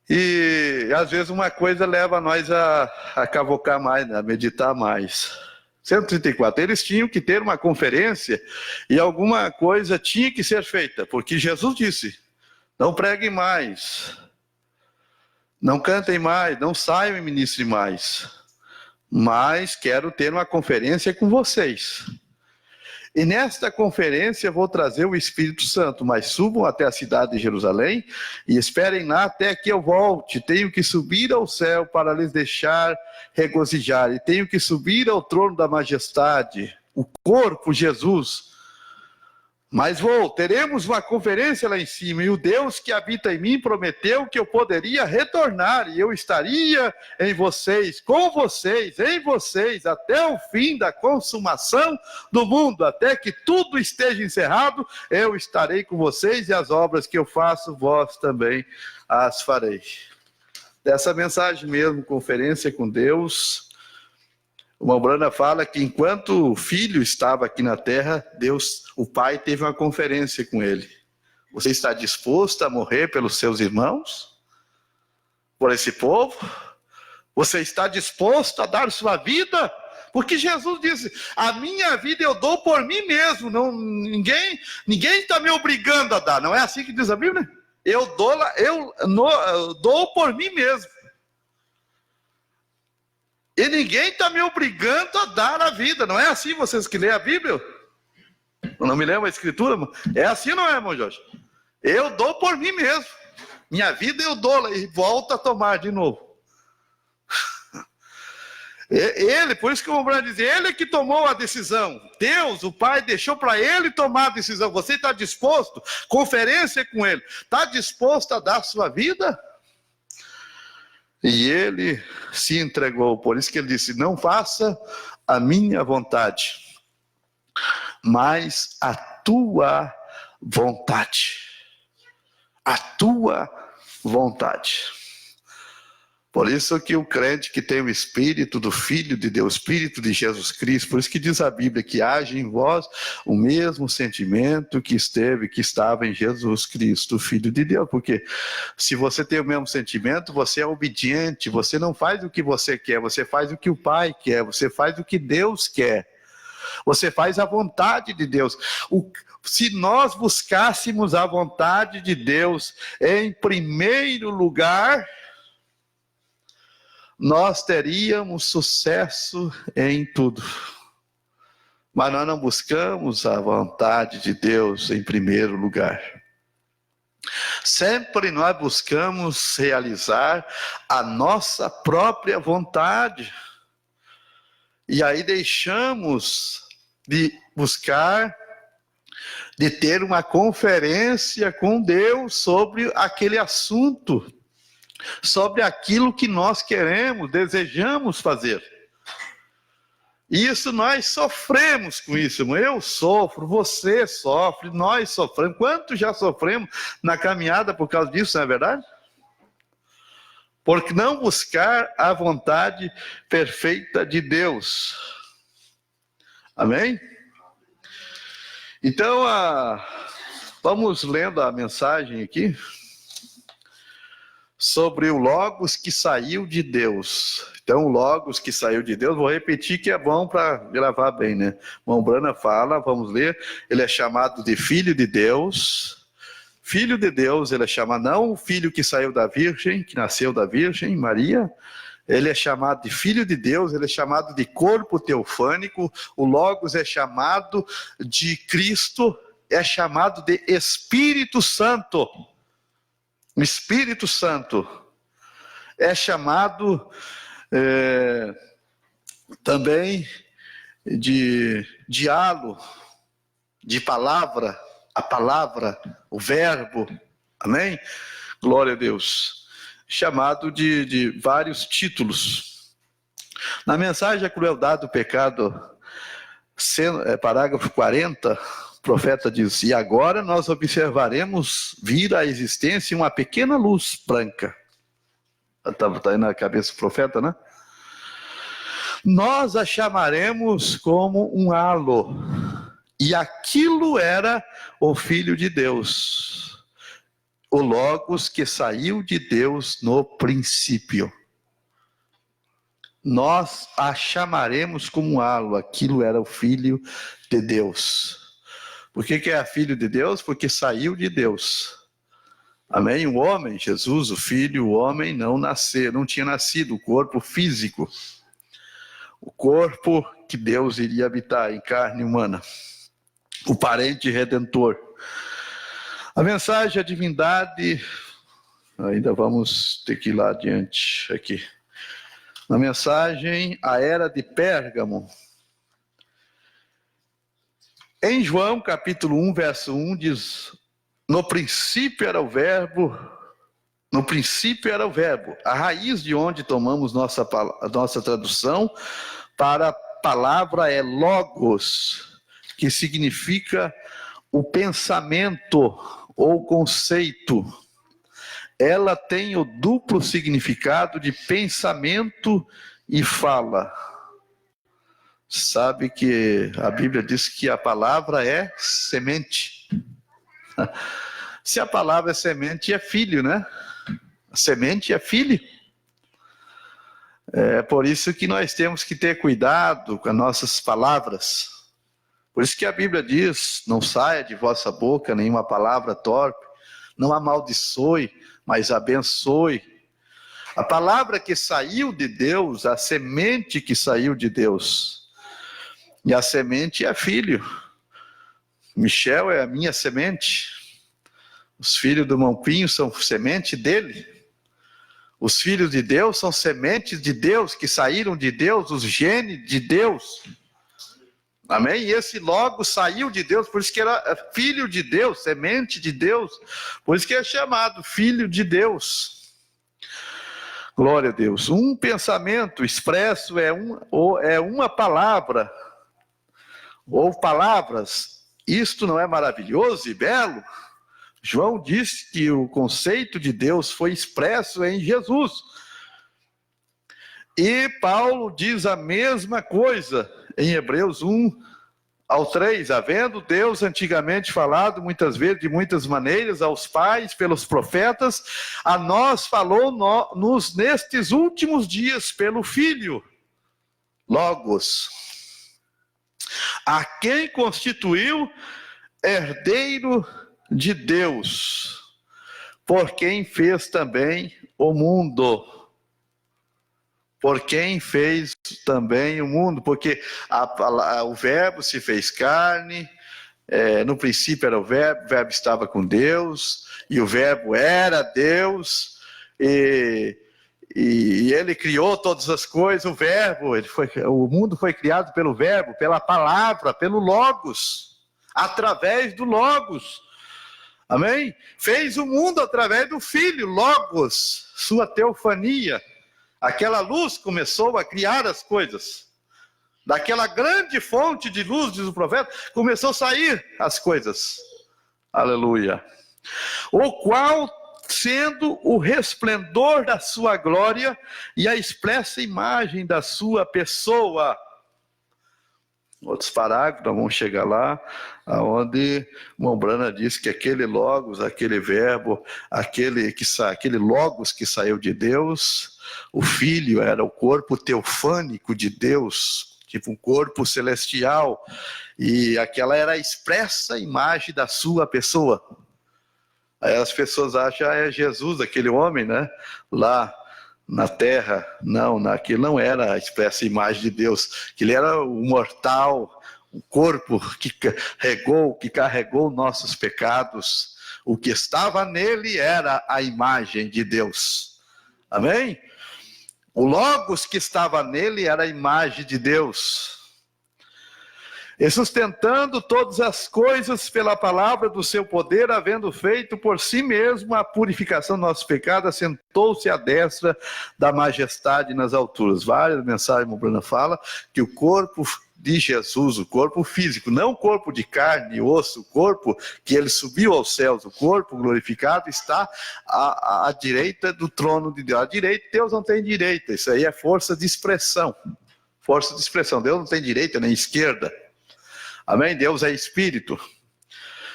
E às vezes uma coisa leva nós a cavocar mais, né, a meditar mais. 134, eles tinham que ter uma conferência e alguma coisa tinha que ser feita, porque Jesus disse: não preguem mais, não cantem mais, não saiam e ministrem mais, mas quero ter uma conferência com vocês. E nesta conferência vou trazer o Espírito Santo, mas subam até a cidade de Jerusalém e esperem lá até que eu volte. Tenho que subir ao céu para lhes deixar regozijar, e tenho que subir ao trono da majestade, o corpo, Jesus. Mas teremos uma conferência lá em cima, e o Deus que habita em mim prometeu que eu poderia retornar, e eu estaria em vocês, com vocês, em vocês, até o fim da consumação do mundo, até que tudo esteja encerrado, eu estarei com vocês, e as obras que eu faço, vós também as fareis. Dessa mensagem mesmo, conferência com Deus, o irmão Brana fala que enquanto o filho estava aqui na terra, Deus, o pai, teve uma conferência com ele. Você está disposto a morrer pelos seus irmãos? Por esse povo? Você está disposto a dar sua vida? Porque Jesus disse, a minha vida eu dou por mim mesmo. Não, ninguém está me obrigando a dar. Não é assim que diz a Bíblia? Eu dou por mim mesmo. E ninguém está me obrigando a dar a vida. Não é assim vocês que lêem a Bíblia? Eu não me lembro a escritura. É assim, não é, irmão Jorge? Eu dou por mim mesmo. Minha vida eu dou e volto a tomar de novo. Ele, por isso que o irmão Branco diz, ele que tomou a decisão. Deus, o Pai, deixou para ele tomar a decisão. Você está disposto? Conferência com ele. Está disposto a dar sua vida? E ele se entregou, por isso que ele disse, não faça a minha vontade, mas a tua vontade. A tua vontade. Por isso que o crente que tem o Espírito do Filho de Deus, Espírito de Jesus Cristo, por isso que diz a Bíblia que age em vós o mesmo sentimento que estava em Jesus Cristo, Filho de Deus. Porque se você tem o mesmo sentimento, você é obediente, você não faz o que você quer, você faz o que o Pai quer, você faz o que Deus quer. Você faz a vontade de Deus. Se nós buscássemos a vontade de Deus em primeiro lugar, nós teríamos sucesso em tudo. Mas nós não buscamos a vontade de Deus em primeiro lugar. Sempre nós buscamos realizar a nossa própria vontade. E aí deixamos de buscar, de ter uma conferência com Deus sobre aquele assunto, sobre aquilo que nós queremos, desejamos fazer. Isso nós sofremos com isso, irmão. Eu sofro, você sofre, nós sofremos. Quanto já sofremos na caminhada por causa disso, não é verdade? Porque não buscar a vontade perfeita de Deus. Amém? Então, vamos lendo a mensagem aqui sobre o Logos que saiu de Deus. Então, o Logos que saiu de Deus, vou repetir que é bom para gravar bem, né? Irmão Brana fala, vamos ler, ele é chamado de Filho de Deus. Filho de Deus, ele é chamado, não o filho que saiu da Virgem, que nasceu da Virgem, Maria. Ele é chamado de Filho de Deus, ele é chamado de corpo teofânico. O Logos é chamado de Cristo, é chamado de Espírito Santo. O Espírito Santo é chamado também de diálogo, de palavra, a palavra, o verbo, amém? Glória a Deus. Chamado de vários títulos. Na mensagem A Crueldade do Pecado, parágrafo 40, o profeta diz, e agora nós observaremos vir à existência uma pequena luz branca. Está aí na cabeça do profeta, né? Nós a chamaremos como um halo. E aquilo era o Filho de Deus. O Logos que saiu de Deus no princípio. Nós a chamaremos como um halo. Aquilo era o Filho de Deus. Por que é Filho de Deus? Porque saiu de Deus. Amém? O homem, Jesus, o Filho, o homem não tinha nascido, o corpo físico. O corpo que Deus iria habitar em carne humana. o parente redentor. A mensagem, a divindade, ainda vamos ter que ir lá adiante aqui. Na mensagem, a era de Pérgamo. Em João, capítulo 1, verso 1, diz: no princípio era o verbo, no princípio era o verbo. A raiz de onde tomamos nossa tradução para a palavra é logos, que significa o pensamento ou conceito. Ela tem o duplo significado de pensamento e fala. Sabe que a Bíblia diz que a palavra é semente. Se a palavra é semente, é filho, né? A semente é filho. É por isso que nós temos que ter cuidado com as nossas palavras. Por isso que a Bíblia diz: não saia de vossa boca nenhuma palavra torpe, não amaldiçoe, mas abençoe. A palavra que saiu de Deus, a semente que saiu de Deus. E a semente é filho. Michel é a minha semente. Os filhos do Mampinho são semente dele. Os filhos de Deus são sementes de Deus, que saíram de Deus, os genes de Deus. Amém? E esse logo saiu de Deus, por isso que era filho de Deus, semente de Deus. Por isso que é chamado filho de Deus. Glória a Deus. Um pensamento expresso é uma palavra, ou palavras. Isto não é maravilhoso e belo? João disse que o conceito de Deus foi expresso em Jesus. E Paulo diz a mesma coisa em Hebreus 1-3. Havendo Deus antigamente falado muitas vezes, de muitas maneiras, aos pais, pelos profetas, a nós falou nestes últimos dias pelo Filho, Logos, a quem constituiu herdeiro de Deus, por quem fez também o mundo. Por quem fez também o mundo, porque o verbo se fez carne, no princípio era o verbo estava com Deus, e o verbo era Deus, e ele criou todas as coisas, o mundo foi criado pelo verbo, pela palavra, pelo Logos, através do Logos, amém? Fez o mundo através do Filho, Logos, sua teofania. Aquela luz começou a criar as coisas. Daquela grande fonte de luz, diz o profeta, começou a sair as coisas. Aleluia. O qual, sendo o resplendor da sua glória e a expressa imagem da sua pessoa. Outros parágrafos, nós vamos chegar lá, onde Mombrana diz que aquele Logos, aquele verbo, aquele Logos que saiu de Deus, o Filho era o corpo teofânico de Deus, tipo um corpo celestial, e aquela era a expressa imagem da sua pessoa. Aí as pessoas acham, é Jesus, aquele homem, né? Lá na terra, aquilo não era a expressa imagem de Deus, que ele era o mortal, o corpo que carregou nossos pecados, o que estava nele era a imagem de Deus, amém? O Logos que estava nele era a imagem de Deus, e sustentando todas as coisas pela palavra do seu poder, havendo feito por si mesmo a purificação do nosso pecado, assentou-se à destra da majestade nas alturas. Várias mensagens, Mombrana fala que o corpo de Jesus, o corpo físico, não o corpo de carne e osso, o corpo que ele subiu aos céus, o corpo glorificado está à direita do trono de Deus. À direita, Deus não tem direita, isso aí é força de expressão. Força de expressão, Deus não tem direita nem esquerda. Amém? Deus é Espírito.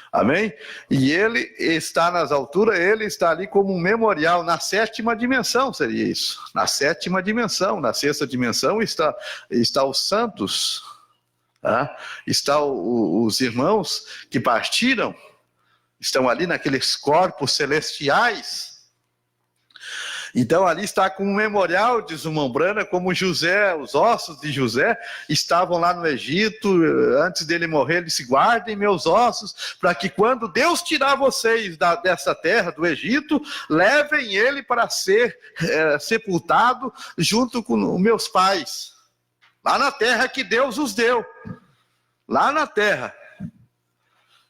Amém? E ele está nas alturas, ele está ali como um memorial, na sétima dimensão seria isso. Na sétima dimensão, na sexta dimensão está os santos, tá? Está os irmãos que partiram, estão ali naqueles corpos celestiais. Então ali está com um memorial, diz o irmão Brana, como José, os ossos de José estavam lá no Egito, antes dele morrer, ele disse: guardem meus ossos, para que quando Deus tirar vocês dessa terra, do Egito, levem ele para ser sepultado junto com meus pais, lá na terra que Deus os deu, lá na terra.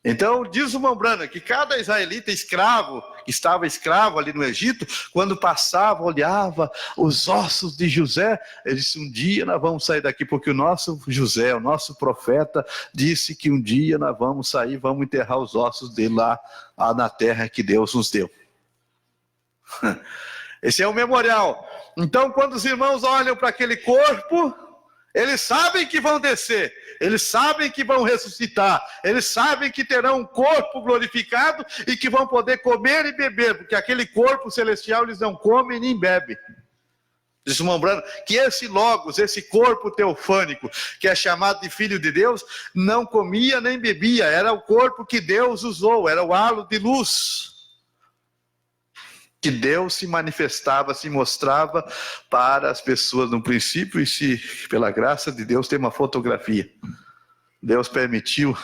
Então, diz o irmão Brana que cada israelita escravo, que estava escravo ali no Egito, quando passava, olhava os ossos de José, ele disse: um dia nós vamos sair daqui, porque o nosso José, o nosso profeta, disse que um dia nós vamos sair, vamos enterrar os ossos dele lá na terra que Deus nos deu. Esse é o memorial. Então, quando os irmãos olham para aquele corpo, eles sabem que vão descer, eles sabem que vão ressuscitar, eles sabem que terão um corpo glorificado e que vão poder comer e beber, porque aquele corpo celestial eles não comem nem bebem. Diz o irmão Brana que esse Logos, esse corpo teofânico, que é chamado de Filho de Deus, não comia nem bebia, era o corpo que Deus usou, era o halo de luz, que Deus se manifestava, se mostrava para as pessoas no princípio, e se, pela graça de Deus, tem uma fotografia. Deus permitiu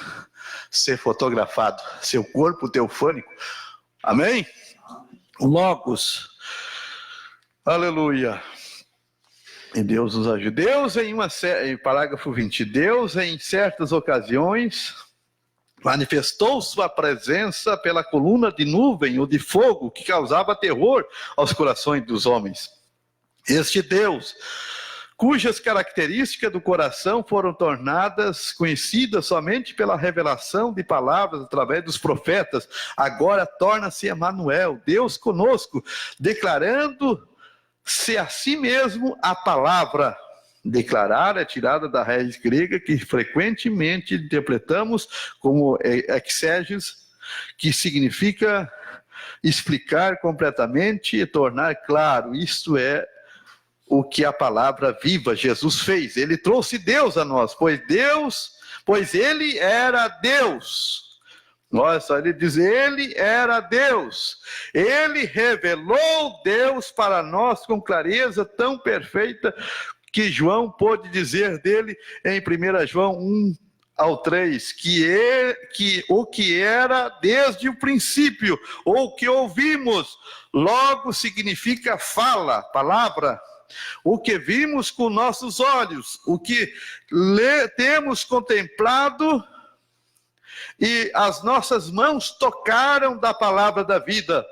ser fotografado, seu corpo teofânico. Amém? Logos. Aleluia. E Deus nos ajude. Deus em parágrafo 20, Deus em certas ocasiões manifestou sua presença pela coluna de nuvem ou de fogo que causava terror aos corações dos homens. Este Deus, cujas características do coração foram tornadas conhecidas somente pela revelação de palavras através dos profetas, agora torna-se Emanuel, Deus conosco, declarando-se a si mesmo a palavra. Declarar é tirada da raiz grega que frequentemente interpretamos como exegesis, que significa explicar completamente e tornar claro. Isto é o que a palavra viva Jesus fez. Ele trouxe Deus a nós, pois ele era Deus. Nossa, ele diz: ele era Deus. Ele revelou Deus para nós com clareza tão perfeita que João pôde dizer dele em 1 João 1-3, que o que era desde o princípio, ou que ouvimos, logo significa fala, palavra, o que vimos com nossos olhos, o que temos contemplado e as nossas mãos tocaram da palavra da vida.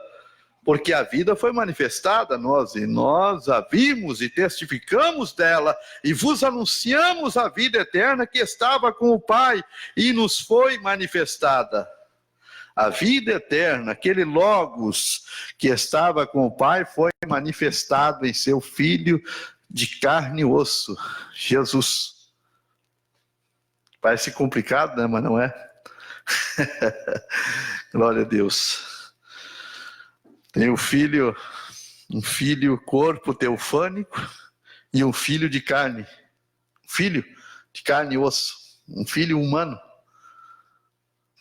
Porque a vida foi manifestada a nós, e nós a vimos e testificamos dela, e vos anunciamos a vida eterna que estava com o Pai, e nos foi manifestada. A vida eterna, aquele Logos que estava com o Pai, foi manifestado em seu Filho de carne e osso, Jesus. Parece complicado, né? Mas não é. Glória a Deus. Tem um filho corpo teofânico e um filho de carne. Filho de carne e osso. Um filho humano.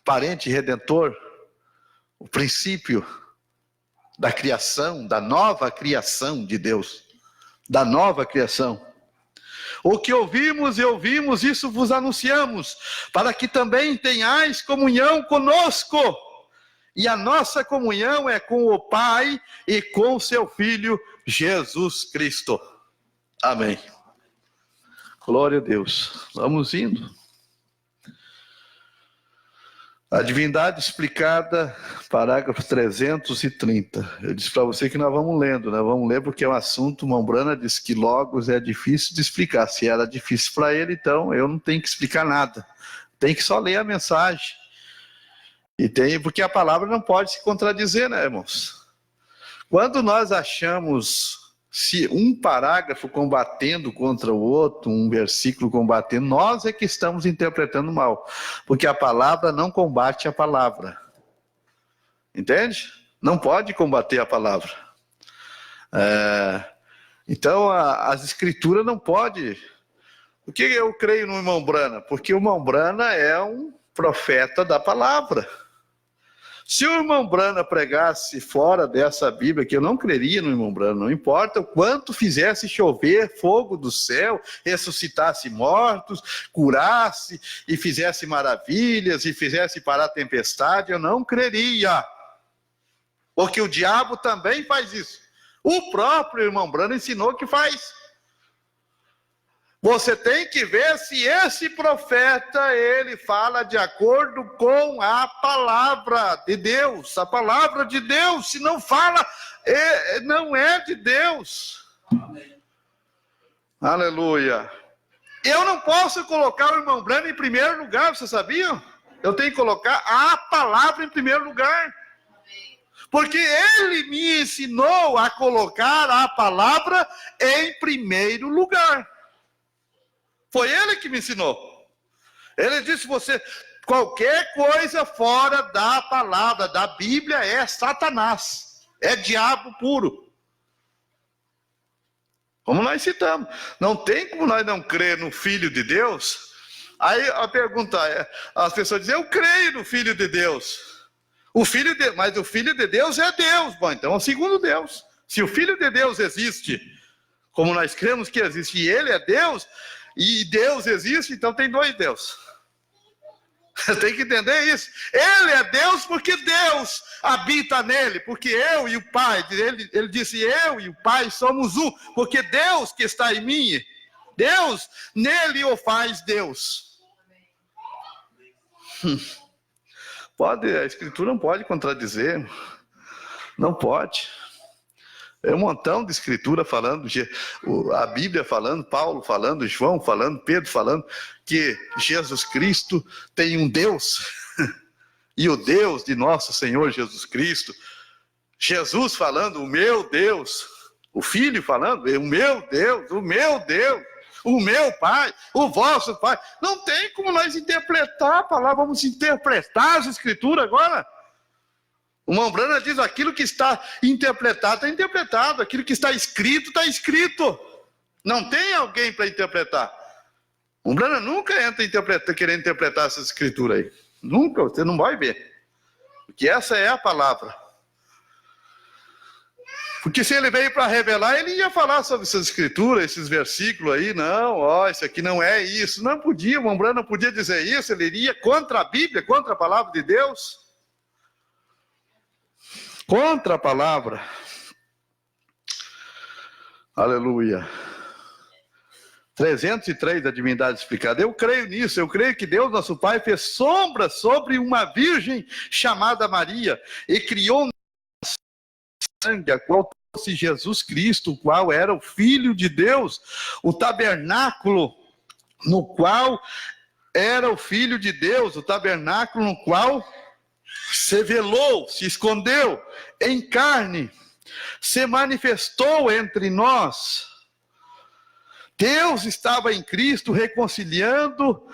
Parente redentor. O princípio da criação, da nova criação de Deus. Da nova criação. O que ouvimos, isso vos anunciamos, para que também tenhais comunhão conosco. E a nossa comunhão é com o Pai e com seu Filho Jesus Cristo. Amém. Glória a Deus. Vamos indo. A divindade explicada, parágrafo 330. Eu disse para você que nós vamos lendo, né? Vamos ler porque é um assunto, o irmão Brana disse que Logos é difícil de explicar. Se era difícil para ele, então eu não tenho que explicar nada. Tem que só ler a mensagem. Porque a palavra não pode se contradizer, né, irmãos? Quando nós achamos se um parágrafo combatendo contra o outro, um versículo combatendo, nós é que estamos interpretando mal. Porque a palavra não combate a palavra. Entende? Não pode combater a palavra. Então, as escrituras não podem. Por que eu creio no irmão Brana? Porque o irmão Brana é um profeta da palavra. Se o irmão Brana pregasse fora dessa Bíblia, que eu não creria no irmão Brana, não importa o quanto fizesse chover fogo do céu, ressuscitasse mortos, curasse e fizesse maravilhas e fizesse parar a tempestade, eu não creria. Porque o diabo também faz isso. O próprio irmão Brana ensinou que faz. Você tem que ver se esse profeta, ele fala de acordo com a palavra de Deus. A palavra de Deus, se não fala, não é de Deus. Amém. Aleluia. Eu não posso colocar o irmão Brana em primeiro lugar, vocês sabiam? Eu tenho que colocar a palavra em primeiro lugar. Porque ele me ensinou a colocar a palavra em primeiro lugar. Foi ele que me ensinou. Ele disse: você, qualquer coisa fora da palavra, da Bíblia, é Satanás. É diabo puro. Como nós citamos. Não tem como nós não crer no Filho de Deus. Aí a pergunta é, as pessoas dizem: eu creio no Filho de Deus. Mas o Filho de Deus é Deus. Bom, então é o segundo Deus. Se o Filho de Deus existe, como nós cremos que existe, e ele é Deus, e Deus existe, então tem dois deuses. Tem que entender isso. Ele é Deus porque Deus habita nele, porque eu e o Pai, ele disse: eu e o Pai somos um, porque Deus que está em mim, Deus nele o faz Deus. A Escritura não pode contradizer, não pode. É um montão de Escritura falando, a Bíblia falando, Paulo falando, João falando, Pedro falando, que Jesus Cristo tem um Deus, e o Deus de nosso Senhor Jesus Cristo, Jesus falando, o meu Deus, o Filho falando, o meu Deus, o meu Deus, o meu Pai, o vosso Pai. Não tem como nós interpretar a palavra, vamos interpretar as Escrituras agora. O irmão Brana diz: aquilo que está interpretado, está interpretado. Aquilo que está escrito, está escrito. Não tem alguém para interpretar. O Brana nunca entra querendo interpretar essa escritura aí. Nunca, você não vai ver. Porque essa é a palavra. Porque se ele veio para revelar, ele ia falar sobre essas escrituras, esses versículos aí. Não, isso aqui não é isso. Não podia, o irmão Brana não podia dizer isso. Ele iria contra a Bíblia, contra a palavra de Deus. Contra a palavra. Aleluia. 303 da divindade explicada. Eu creio nisso, eu creio que Deus, nosso Pai, fez sombra sobre uma virgem chamada Maria e criou sangue, a qual trouxe Jesus Cristo, o qual era o Filho de Deus, o tabernáculo no qual era o Filho de Deus, o tabernáculo no qual se velou, se escondeu em carne, se manifestou entre nós. Deus estava em Cristo reconciliando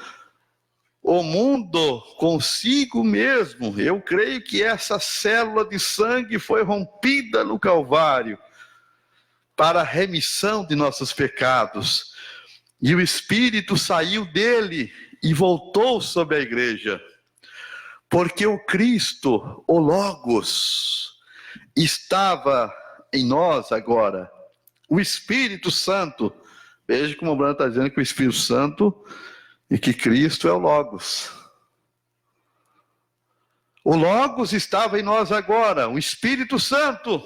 o mundo consigo mesmo. Eu creio que essa célula de sangue foi rompida no Calvário para a remissão de nossos pecados. E o Espírito saiu dele e voltou sobre a igreja. Porque o Cristo, o Logos, estava em nós agora. O Espírito Santo, veja como o Bruno está dizendo que o Espírito Santo e que Cristo é o Logos. O Logos estava em nós agora, o Espírito Santo.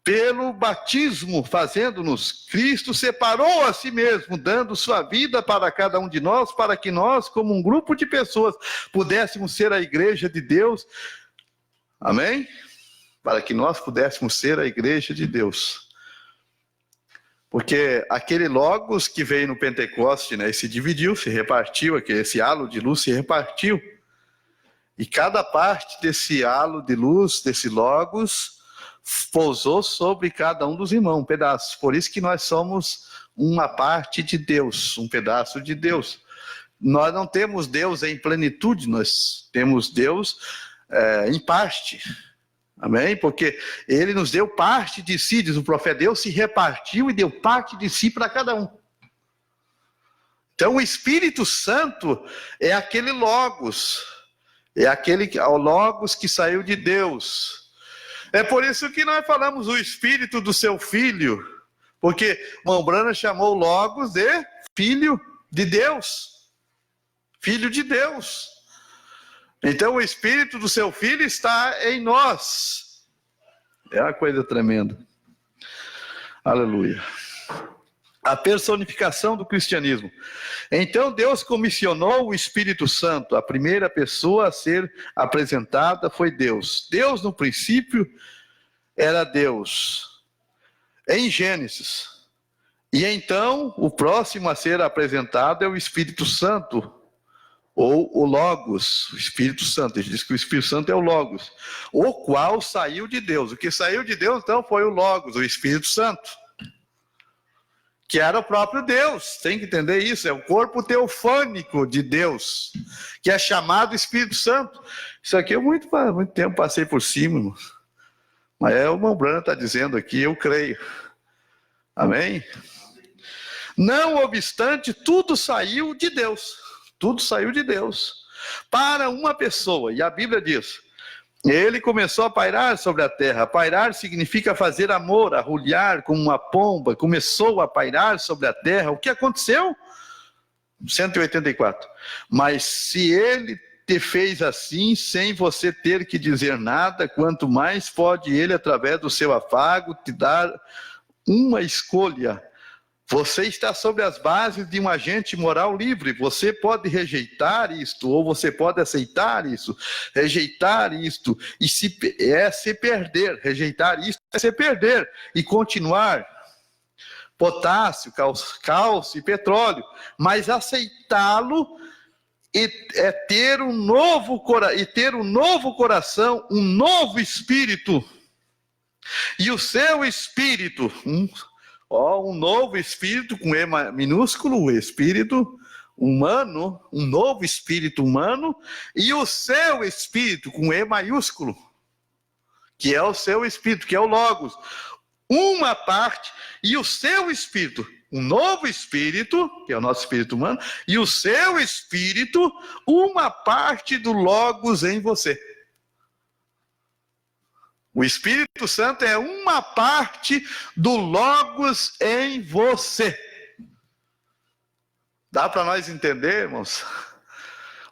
Pelo batismo, fazendo-nos, Cristo separou a si mesmo, dando sua vida para cada um de nós, para que nós, como um grupo de pessoas, pudéssemos ser a igreja de Deus. Amém? Para que nós pudéssemos ser a igreja de Deus. Porque aquele Logos que veio no Pentecoste, né, se dividiu, se repartiu, esse halo de luz se repartiu. E cada parte desse halo de luz, desse Logos, pousou sobre cada um dos irmãos, um pedaço. Por isso que nós somos uma parte de Deus, um pedaço de Deus. Nós não temos Deus em plenitude, nós temos Deus em parte. Amém? Porque ele nos deu parte de si, diz o profeta. Deus se repartiu e deu parte de si para cada um. Então o Espírito Santo é aquele Logos. É o Logos que saiu de Deus. É por isso que nós falamos o Espírito do seu Filho, porque Mombrana chamou o Logos de Filho de Deus. Filho de Deus. Então o Espírito do seu Filho está em nós. É uma coisa tremenda. Aleluia. A personificação do cristianismo. Então Deus comissionou o Espírito Santo. A primeira pessoa a ser apresentada foi Deus. Deus no princípio era Deus. Em Gênesis. E então o próximo a ser apresentado é o Espírito Santo. Ou o Logos, o Espírito Santo. Ele diz que o Espírito Santo é o Logos. O qual saiu de Deus. O que saiu de Deus então foi o Logos, o Espírito Santo. Que era o próprio Deus, tem que entender isso, é o corpo teofânico de Deus, que é chamado Espírito Santo. Isso aqui eu muito tempo passei por cima, irmão. Mas o irmão Branham está dizendo aqui, eu creio. Amém? Não obstante, tudo saiu de Deus, tudo saiu de Deus, para uma pessoa, e a Bíblia diz, ele começou a pairar sobre a terra. Pairar significa fazer amor, arrulhar como uma pomba. Começou a pairar sobre a terra. O que aconteceu? 184. Mas se ele te fez assim, sem você ter que dizer nada, quanto mais pode ele, através do seu afago, te dar uma escolha. Você está sobre as bases de um agente moral livre. Você pode rejeitar isto, ou você pode aceitar isso. Rejeitar isto é se perder. Rejeitar isto é se perder e continuar. Potássio, cálcio e petróleo. Mas aceitá-lo é ter um novo coração, um novo espírito. E o seu espírito... um novo espírito com E minúsculo, o espírito humano, um novo espírito humano, e o seu espírito com E maiúsculo, que é o seu espírito, que é o Logos. Uma parte, e o seu espírito, um novo espírito, que é o nosso espírito humano, e o seu espírito, uma parte do Logos em você. O Espírito Santo é uma parte do Logos em você. Dá para nós entender, irmãos?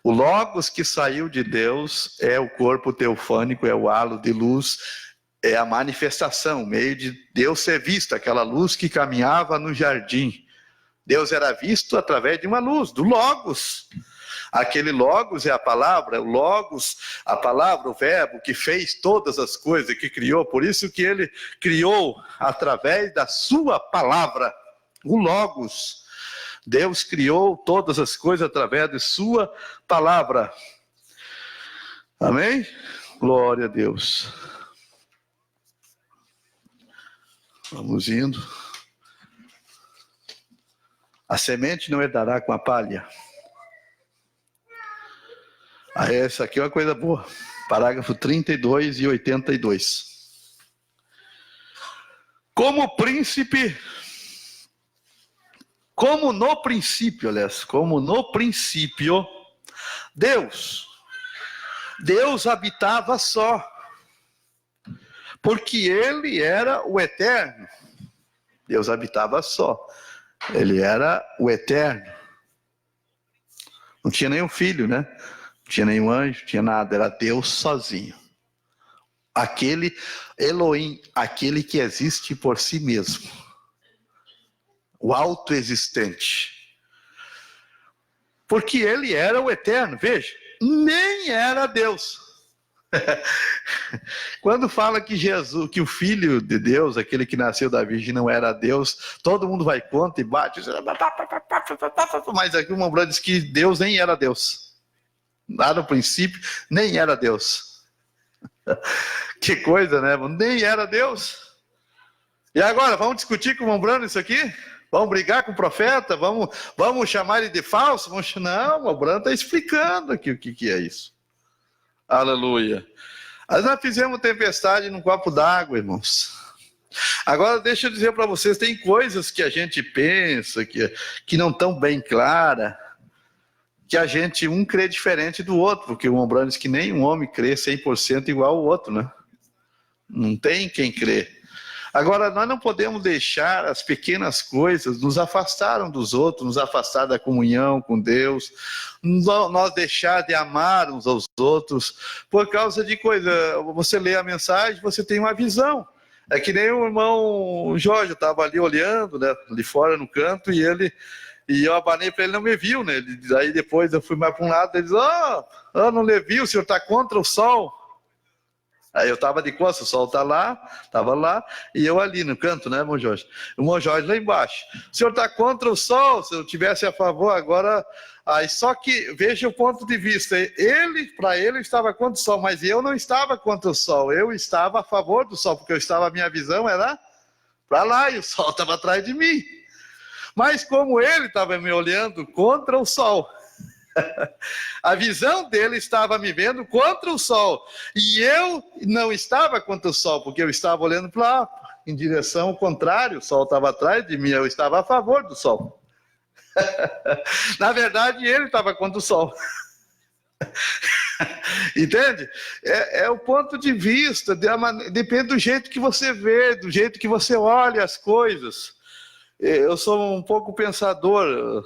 O Logos que saiu de Deus é o corpo teofânico, é o halo de luz, é a manifestação, o meio de Deus ser visto, aquela luz que caminhava no jardim. Deus era visto através de uma luz, do Logos. Aquele Logos é a palavra, o Logos, a palavra, o verbo que fez todas as coisas, que criou. Por isso que ele criou através da sua palavra, o Logos. Deus criou todas as coisas através de sua palavra. Amém? Glória a Deus. Vamos indo. A semente não herdará com a palha. Essa aqui é uma coisa boa. Parágrafo 32 e 82. Como no princípio, Deus habitava só, porque ele era o eterno. Deus habitava só, ele era o eterno. Não tinha nenhum filho, né? Não tinha nenhum anjo, não tinha nada, era Deus sozinho. Aquele Elohim, aquele que existe por si mesmo. O autoexistente. Porque ele era o eterno, veja, nem era Deus. Quando fala que Jesus, que o Filho de Deus, aquele que nasceu da Virgem, não era Deus, todo mundo vai contra e bate. Mas aqui o Mombrana diz que Deus nem era Deus. Lá no princípio, nem era Deus. Que coisa, né? Nem era Deus. E agora, vamos discutir com o Mombrana isso aqui? Vamos brigar com o profeta? Vamos chamar ele de falso? Não, o Mombrana está explicando aqui o que é isso. Aleluia. Nós fizemos tempestade num copo d'água, irmãos. Agora, deixa eu dizer para vocês, tem coisas que a gente pensa que não estão bem claras. que a gente um crê diferente do outro, porque o Ombrando diz que nem um homem crê 100% igual ao outro, né? Não tem quem crê. Agora, nós não podemos deixar as pequenas coisas nos afastar uns dos outros, nos afastar da comunhão com Deus, nós deixar de amar uns aos outros, por causa de coisa. Você lê a mensagem, você tem uma visão. É que nem o irmão Jorge, eu estava ali olhando, né, ali fora no canto, e eu abanei para ele, não me viu, né? Aí depois eu fui mais para um lado, ele disse, não lhe viu, o senhor está contra o sol. Aí eu estava de costas, o sol estava lá, e eu ali no canto, né, irmão Jorge? O irmão Jorge lá embaixo. O senhor está contra o sol, se eu tivesse a favor agora... Aí só que, veja o ponto de vista, para ele estava contra o sol, mas eu não estava contra o sol, eu estava a favor do sol, porque a minha visão era para lá, e o sol estava atrás de mim. Mas como ele estava me olhando contra o sol, a visão dele estava me vendo contra o sol. E eu não estava contra o sol, porque eu estava olhando para lá, em direção contrária. O sol estava atrás de mim, eu estava a favor do sol. Na verdade, ele estava contra o sol. Entende? É o ponto de vista, depende do jeito que você vê, do jeito que você olha as coisas. Eu sou um pouco pensador.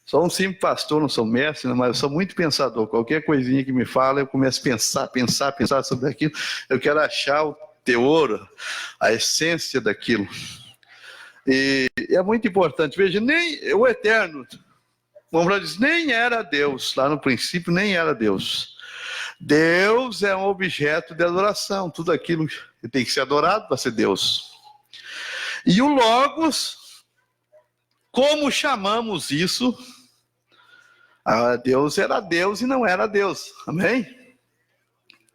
Sou um simples pastor, não sou mestre, mas eu sou muito pensador. Qualquer coisinha que me fala, eu começo a pensar sobre aquilo. Eu quero achar o teor, a essência daquilo. E é muito importante. Veja, nem o Eterno, como diz, nem era Deus. Lá no princípio, nem era Deus. Deus é um objeto de adoração. Tudo aquilo que tem que ser adorado para ser Deus. E o Logos, como chamamos isso? Deus era Deus e não era Deus, amém?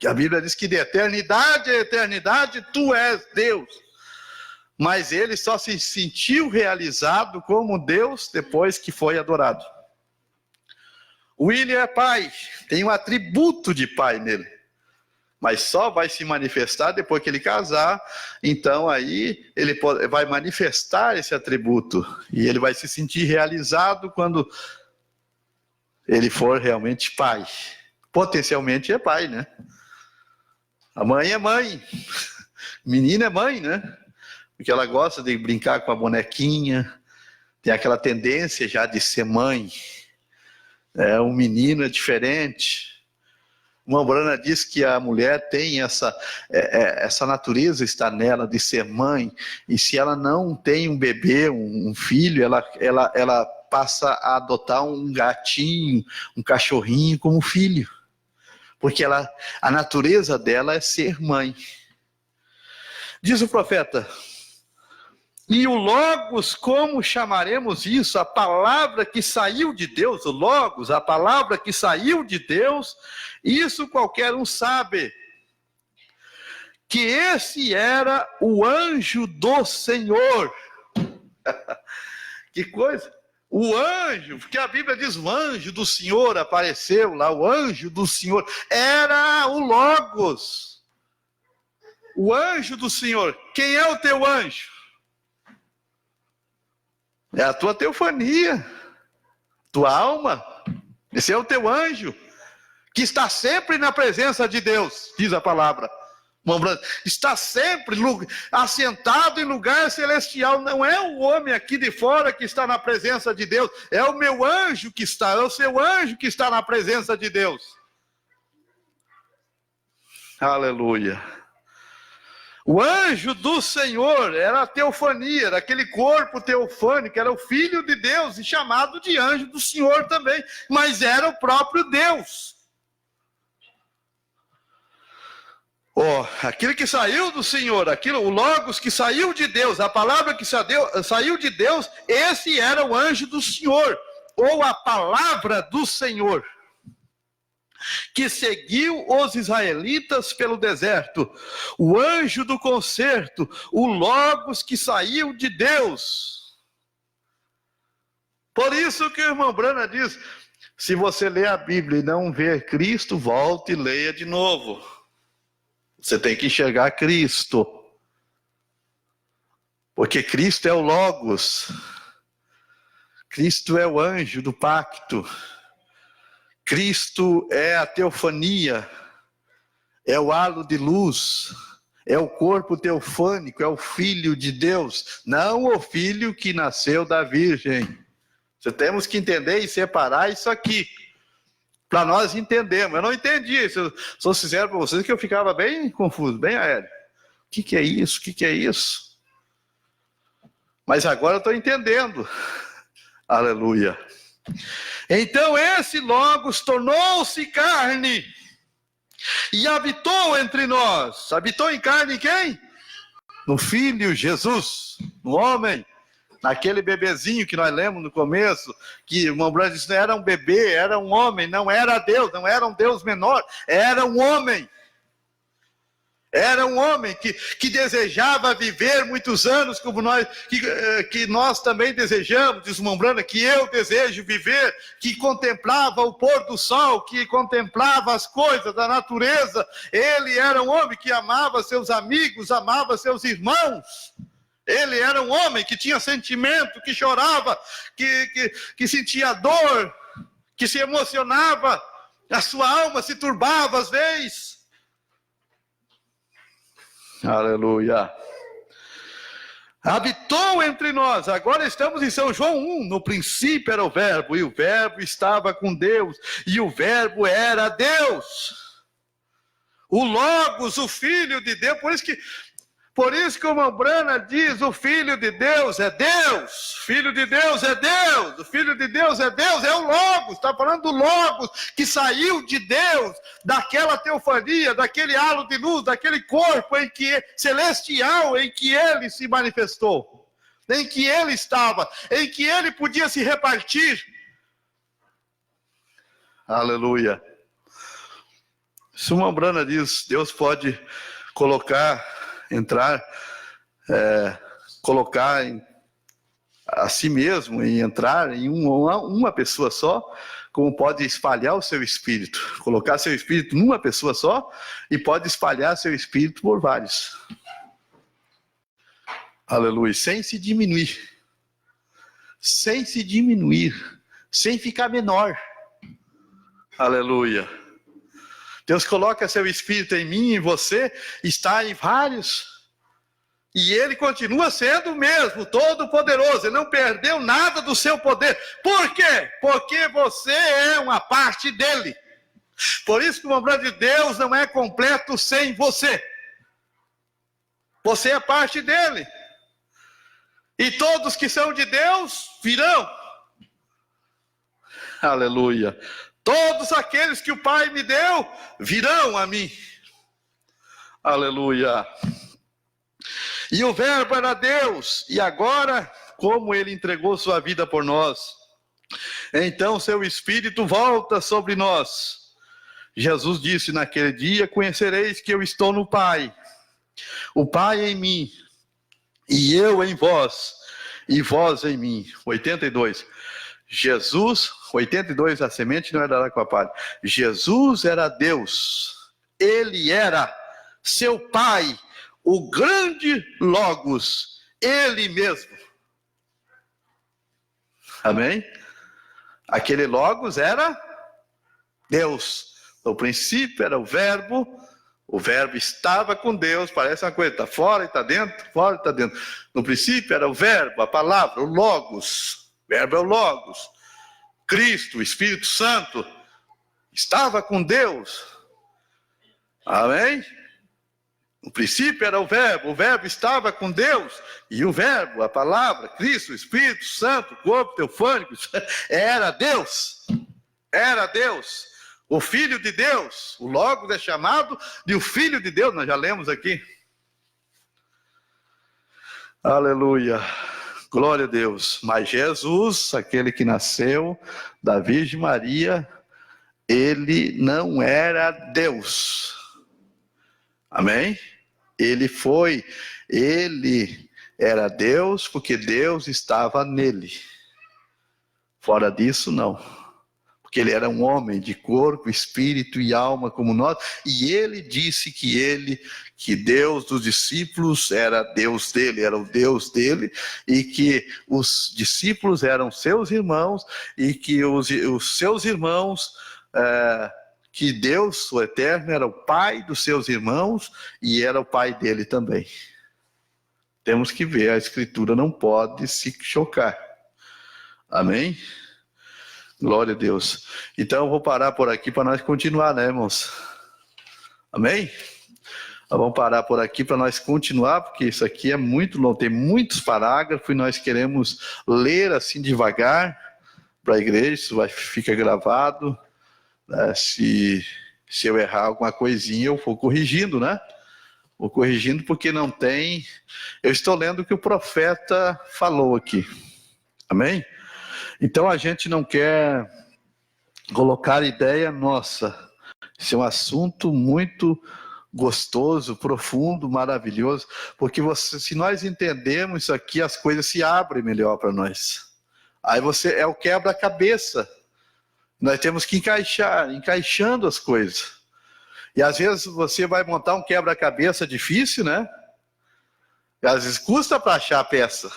Que a Bíblia diz que de eternidade a eternidade tu és Deus, mas ele só se sentiu realizado como Deus depois que foi adorado. O William é pai, tem um atributo de pai nele, mas só vai se manifestar depois que ele casar. Então aí ele vai manifestar esse atributo, e ele vai se sentir realizado quando ele for realmente pai. Potencialmente é pai, né? A mãe é mãe, menina é mãe, né? Porque ela gosta de brincar com a bonequinha, tem aquela tendência já de ser mãe. Um menino é diferente. Uma Brana diz que a mulher tem essa natureza, está nela, de ser mãe, e se ela não tem um bebê, um filho, ela passa a adotar um gatinho, um cachorrinho como filho, porque a natureza dela é ser mãe. Diz o profeta, e o Logos, como chamaremos isso? A palavra que saiu de Deus, o Logos, a palavra que saiu de Deus, isso qualquer um sabe, que esse era o anjo do Senhor. Que coisa! O anjo, porque a Bíblia diz o anjo do Senhor apareceu lá, o anjo do Senhor, era o Logos. O anjo do Senhor. Quem é o teu anjo? É a tua teofania, tua alma. Esse é o teu anjo, que está sempre na presença de Deus, diz a palavra. Está sempre assentado em lugar celestial. Não é o homem aqui de fora que está na presença de Deus, é o meu anjo que está, é o seu anjo que está na presença de Deus. Aleluia. O anjo do Senhor era a teofania, era aquele corpo teofânico, era o Filho de Deus e chamado de anjo do Senhor também, mas era o próprio Deus. Aquilo que saiu do Senhor, o Logos que saiu de Deus, a palavra que saiu de Deus, esse era o anjo do Senhor, ou a palavra do Senhor, que seguiu os israelitas pelo deserto, o anjo do concerto, o Logos que saiu de Deus. Por isso que o irmão Brana diz, se você ler a Bíblia e não ver Cristo, volte e leia de novo. Você tem que enxergar Cristo, porque Cristo é o Logos, Cristo é o anjo do pacto, Cristo é a teofania, é o halo de luz, é o corpo teofânico, é o Filho de Deus, não o Filho que nasceu da Virgem. Você temos que entender e separar isso aqui, para nós entendermos. Eu não entendi, se eu sou sincero para vocês, que eu ficava bem confuso, bem aéreo. O que é isso? O que é isso? Mas agora eu estou entendendo. Aleluia. Então esse Logos tornou-se carne e habitou entre nós. Habitou em carne quem? No Filho Jesus, no homem, naquele bebezinho que nós lemos no começo, que o irmão Branco disse, não era um bebê, era um homem, não era Deus, não era um Deus menor, era um homem. Era um homem que desejava viver muitos anos, como nós, que nós também desejamos, diz o irmão Branco, que eu desejo viver, que contemplava o pôr do sol, que contemplava as coisas da natureza. Ele era um homem que amava seus amigos, amava seus irmãos. Ele era um homem que tinha sentimento, que chorava, que sentia dor, que se emocionava, a sua alma se turbava às vezes. Aleluia. Habitou entre nós. Agora estamos em São João 1. No princípio era o Verbo, e o Verbo estava com Deus, e o Verbo era Deus. O Logos, o Filho de Deus. Por isso que o irmão Brana diz, o Filho de Deus é Deus. Filho de Deus é Deus. O Filho de Deus é Deus, é o Logos. Está falando do Logos que saiu de Deus, daquela teofania, daquele halo de luz, daquele corpo celestial em que ele se manifestou, em que ele estava, em que ele podia se repartir. Aleluia. Se o irmão Brana diz, Deus pode colocar a si mesmo e entrar em uma pessoa só, como pode espalhar o seu espírito, colocar seu espírito numa pessoa só e pode espalhar seu espírito por vários. Aleluia, sem se diminuir, sem ficar menor. Aleluia. Deus coloca seu Espírito em mim e em você, está em vários, e Ele continua sendo o mesmo, todo-poderoso, Ele não perdeu nada do seu poder. Por quê? Porque você é uma parte dEle. Por isso que o obra de Deus não é completo sem você. Você é parte dEle. E todos que são de Deus virão. Aleluia. Todos aqueles que o Pai me deu virão a mim. Aleluia. E o Verbo era Deus. E agora, como Ele entregou sua vida por nós, então seu Espírito volta sobre nós. Jesus disse naquele dia, conhecereis que eu estou no Pai, o Pai em mim, e eu em vós, e vós em mim. 82. Jesus, 82, a semente não era com a palha. Jesus era Deus, Ele era seu Pai, o grande Logos, Ele mesmo. Amém? Aquele Logos era Deus. No princípio era o Verbo estava com Deus, parece uma coisa, está fora e está dentro, fora e está dentro. No princípio era o Verbo, a palavra, o Logos. O Verbo é o Logos. Cristo, o Espírito Santo, estava com Deus. Amém? No princípio era o Verbo estava com Deus, e o Verbo, a palavra, Cristo, o Espírito Santo, o corpo teofânico, era Deus. Era Deus. O Filho de Deus. O Logos é chamado de o Filho de Deus, nós já lemos aqui. Aleluia. Glória a Deus. Mas Jesus, aquele que nasceu da Virgem Maria, ele não era Deus. Amém? Ele era Deus porque Deus estava nele. Fora disso, não. Porque ele era um homem de corpo, espírito e alma como nós, e ele disse que Deus dos discípulos era Deus dele, era o Deus dele, e que os discípulos eram seus irmãos, e que os seus irmãos que Deus, o Eterno, era o pai dos seus irmãos e era o pai dele também. Temos que ver, a Escritura não pode se chocar. Amém? Glória a Deus. Então eu vou parar por aqui para nós continuar, né, irmãos? Amém? Nós vamos parar por aqui para nós continuar, porque isso aqui é muito longo, tem muitos parágrafos e nós queremos ler assim devagar para a igreja, isso fica gravado. Se eu errar alguma coisinha, eu vou corrigindo, né? Vou corrigindo porque não tem... Eu estou lendo o que o profeta falou aqui. Amém? Então a gente não quer colocar ideia nossa. Esse é um assunto muito gostoso, profundo, maravilhoso, porque se nós entendemos isso aqui, as coisas se abrem melhor para nós. Aí é o quebra-cabeça. Nós temos que encaixando as coisas. E às vezes você vai montar um quebra-cabeça difícil, né? E às vezes custa para achar a peça.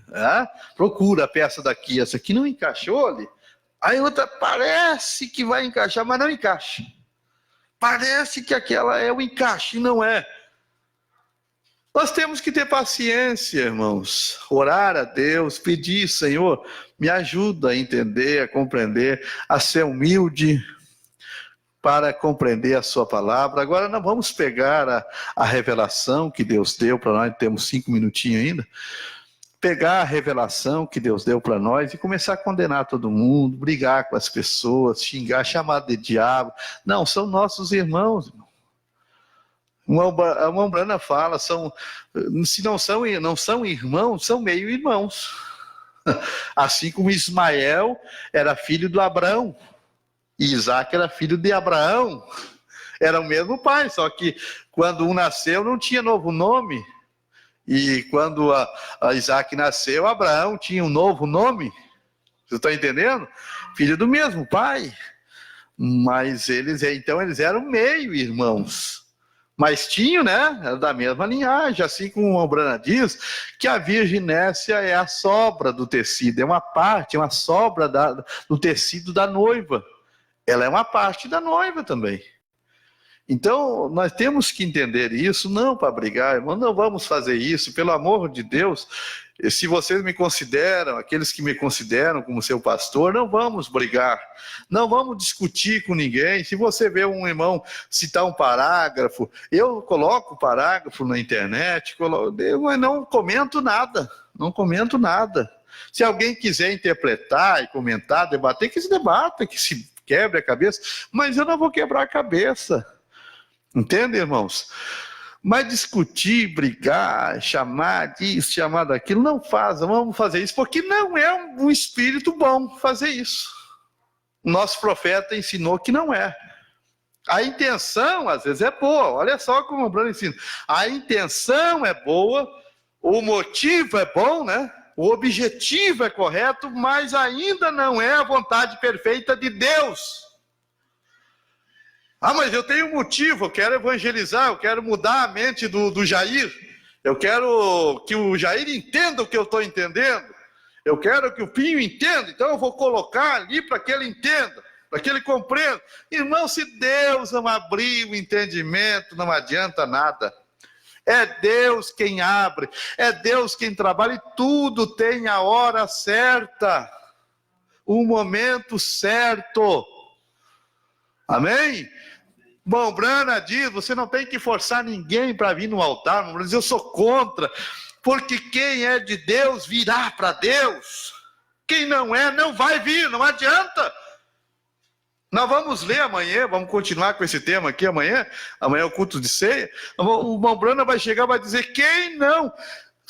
Né? Procura a peça daqui, essa aqui não encaixou ali. Aí outra parece que vai encaixar, mas não encaixa. Parece que aquela é o encaixe, e não é. Nós temos que ter paciência, irmãos. Orar a Deus, pedir, Senhor, me ajuda a entender, a compreender, a ser humilde para compreender a sua palavra. Agora nós vamos pegar a revelação que Deus deu para nós, temos 5 minutinhos ainda. Pegar a revelação que Deus deu para nós e começar a condenar todo mundo, brigar com as pessoas, xingar, chamar de diabo. Não, são nossos irmãos. A Mombrana fala, se não são irmãos, são meio irmãos. Assim como Ismael era filho do Abraão, e Isaac era filho de Abraão. Era o mesmo pai, só que quando um nasceu não tinha novo nome. E quando a Isaac nasceu, Abraão tinha um novo nome. Você está entendendo? Filho do mesmo pai. Mas eles eram meio irmãos. Mas tinham, né? Era da mesma linhagem. Assim como o Mombrana diz, que a virginécia é a sobra do tecido. É uma parte, é uma sobra do tecido da noiva. Ela é uma parte da noiva também. Então, nós temos que entender isso, não para brigar, irmão, não vamos fazer isso, pelo amor de Deus. Se vocês me consideram, aqueles que me consideram como seu pastor, não vamos brigar, não vamos discutir com ninguém. Se você vê um irmão citar um parágrafo, eu coloco o parágrafo na internet, mas não comento nada, não comento nada. Se alguém quiser interpretar e comentar, debater, que se debata, que se quebre a cabeça, mas eu não vou quebrar a cabeça. Entende, irmãos? Mas discutir, brigar, chamar disso, chamar daquilo, não vamos fazer isso, porque não é um espírito bom fazer isso. O nosso profeta ensinou que não é. A intenção, às vezes, é boa. Olha só como o Bruno ensina. A intenção é boa, o motivo é bom, né? O objetivo é correto, mas ainda não é a vontade perfeita de Deus. Ah, mas eu tenho um motivo, eu quero evangelizar, eu quero mudar a mente do Jair, eu quero que o Jair entenda o que eu estou entendendo, eu quero que o Pinho entenda, então eu vou colocar ali para que ele entenda, para que ele compreenda. Irmão, se Deus não abrir o entendimento, não adianta nada. É Deus quem abre, é Deus quem trabalha, e tudo tem a hora certa, o momento certo. Amém? Bom, Brana diz, você não tem que forçar ninguém para vir no altar. Mas eu sou contra, porque quem é de Deus virá para Deus. Quem não é, não vai vir, não adianta. Nós vamos ler amanhã, vamos continuar com esse tema aqui amanhã. Amanhã é o culto de ceia. O irmão Brana vai chegar e vai dizer, quem não...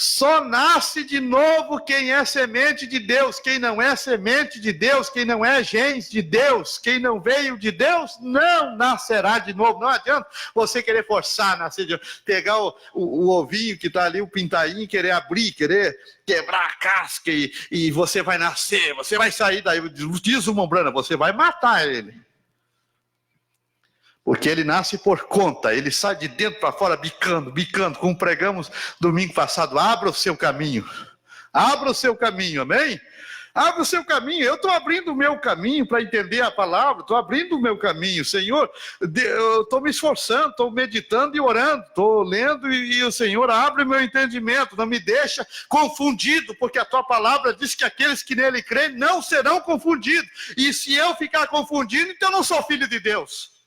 Só nasce de novo quem é semente de Deus. Quem não é semente de Deus, quem não é gens de Deus, quem não veio de Deus, não nascerá de novo. Não adianta você querer forçar, nascer de novo. Pegar o ovinho que está ali, o pintainho, querer abrir, querer quebrar a casca e você vai nascer, você vai sair daí. Diz o Mombrana, você vai matar ele. Porque ele nasce por conta, ele sai de dentro para fora bicando, como pregamos domingo passado. Abra o seu caminho, amém? Abre o seu caminho. Eu estou abrindo o meu caminho para entender a palavra. Estou abrindo o meu caminho, Senhor. Eu estou me esforçando, estou meditando e orando. Estou lendo e o Senhor abre o meu entendimento. Não me deixa confundido, porque a tua palavra diz que aqueles que nele creem não serão confundidos. E se eu ficar confundido, então eu não sou filho de Deus.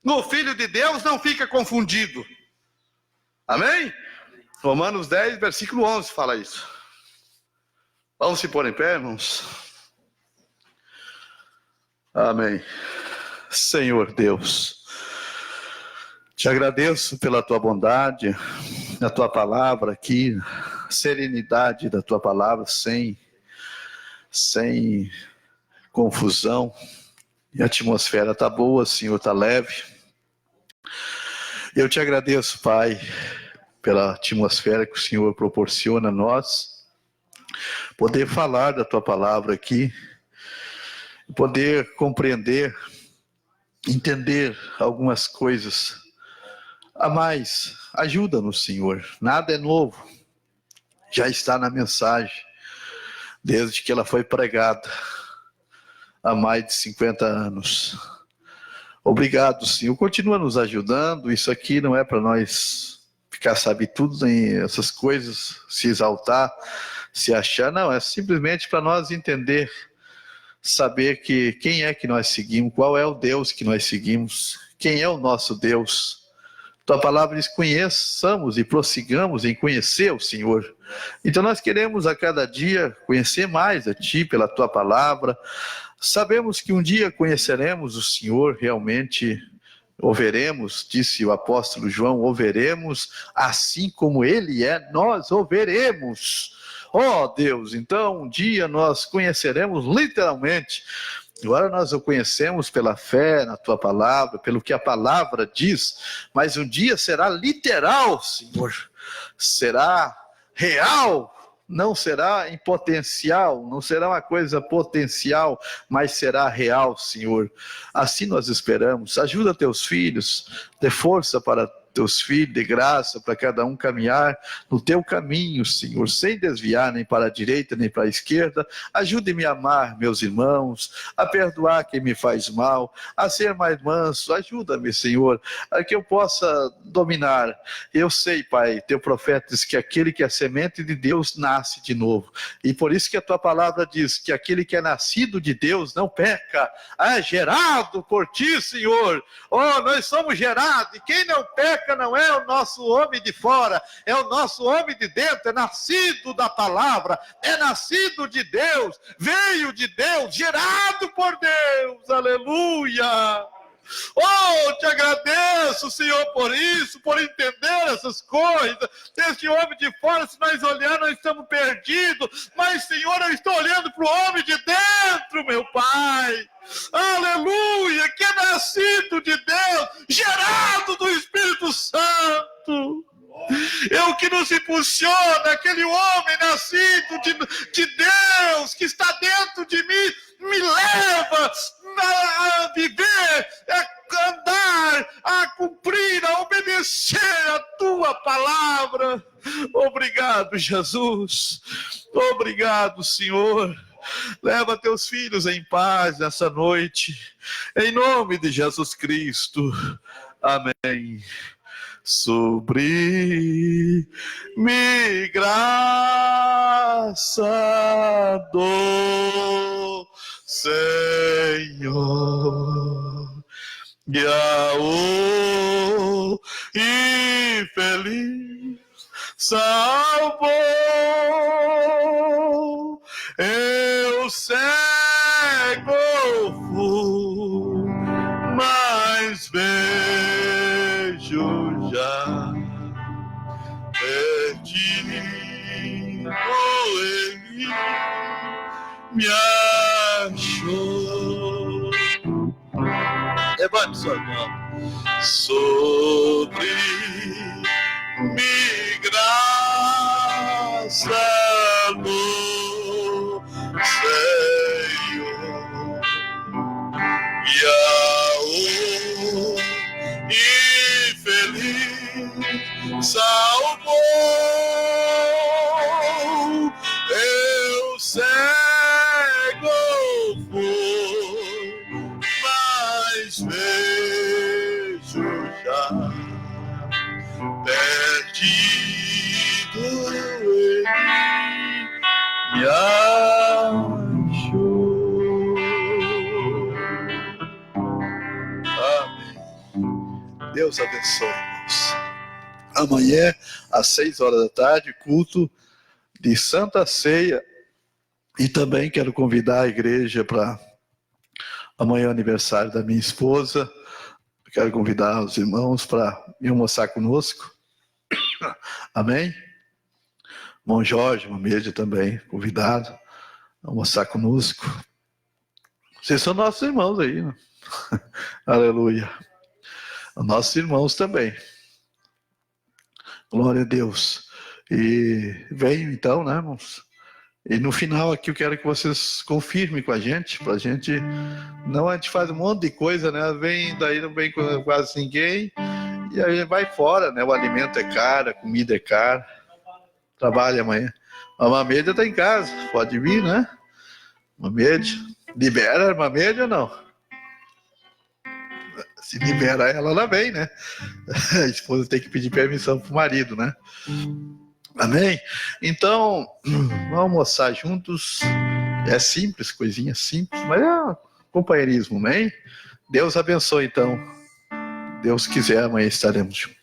O filho de Deus não fica confundido. Amém? Romanos 10, versículo 11 fala isso. Vamos se pôr em pé, irmãos? Amém. Senhor Deus, te agradeço pela tua bondade, a tua palavra aqui, serenidade da tua palavra, sem confusão. E a atmosfera está boa, Senhor, está leve. Eu te agradeço, Pai, pela atmosfera que o Senhor proporciona a nós, poder falar da tua palavra aqui, poder compreender, entender algumas coisas a mais. Ajuda-nos, Senhor. Nada é novo, já está na mensagem, desde que ela foi pregada há mais de 50 anos. Obrigado, Senhor. Continua nos ajudando. Isso aqui não é para nós ficar sabe tudo, nem essas coisas, se exaltar, se achar. Não, é simplesmente para nós entender, saber que quem é que nós seguimos, qual é o Deus que nós seguimos, quem é o nosso Deus. Tua palavra diz: conheçamos e prossigamos em conhecer o Senhor. Então nós queremos a cada dia conhecer mais a Ti pela Tua palavra. Sabemos que um dia conheceremos o Senhor realmente, o veremos, disse o apóstolo João, o veremos assim como Ele é, nós o veremos. Oh Deus, então um dia nós conheceremos literalmente. Agora nós o conhecemos pela fé na Tua palavra, pelo que a palavra diz, mas um dia será literal, Senhor, será real. Não será em potencial, não será uma coisa potencial, mas será real, Senhor. Assim nós esperamos. Ajuda teus filhos, dê força para teus filhos, dê graça para cada um caminhar no teu caminho, Senhor, sem desviar nem para a direita nem para a esquerda. Ajude-me a amar meus irmãos, a perdoar quem me faz mal, a ser mais manso. Ajuda-me, Senhor, a que eu possa dominar. Eu sei, Pai, teu profeta diz que aquele que é semente de Deus nasce de novo, e por isso que a tua palavra diz que aquele que é nascido de Deus não peca, é gerado por ti, Senhor. Oh, nós somos gerados, e quem não peca não é o nosso homem de fora, é o nosso homem de dentro, é nascido da palavra, é nascido de Deus, veio de Deus, gerado por Deus. Aleluia! Oh, te agradeço, Senhor, por isso, por entender essas coisas. Este homem de fora, se nós olharmos, nós estamos perdidos. Mas, Senhor, eu estou olhando para o homem de dentro, meu Pai. Aleluia, que é nascido de Deus, gerado do Espírito Santo. É o que nos impulsiona, aquele homem nascido de Deus, que está dentro de mim, me leva a viver, a andar, a cumprir, a obedecer a tua palavra. Obrigado, Jesus. Obrigado, Senhor. Leva teus filhos em paz nessa noite, em nome de Jesus Cristo. Amém. Sobre me graça do Senhor, e ao infeliz salvou. Eu cego fui, mas vejo já, perdido em mim, me achou. Levante sua mão. Sobre mi graça do Senhor, e ao infeliz salvou. Eu cego Deus abençoe, irmãos. Amanhã, às 6 horas da tarde, culto de Santa Ceia. E também quero convidar a igreja para amanhã, aniversário da minha esposa. Quero convidar os irmãos para ir almoçar conosco. Amém? Irmão Jorge, uma mesa também, convidado a almoçar conosco. Vocês são nossos irmãos aí, né? Aleluia. Nossos irmãos também. Glória a Deus. E venham então, né, irmãos? E no final aqui eu quero que vocês confirmem com a gente, pra gente, não, a gente faz um monte de coisa, né, vem, daí não vem com quase ninguém, e aí vai fora, né, o alimento é caro, a comida é cara, trabalha amanhã. A Mamédia tá em casa, pode vir, né, Mamédia, libera a Mamédia ou não? Se libera ela vem, né, a esposa tem que pedir permissão pro marido, né. Amém? Então, vamos almoçar juntos. É simples, coisinha simples, mas é companheirismo, amém? Deus abençoe, então. Deus quiser, amanhã estaremos juntos.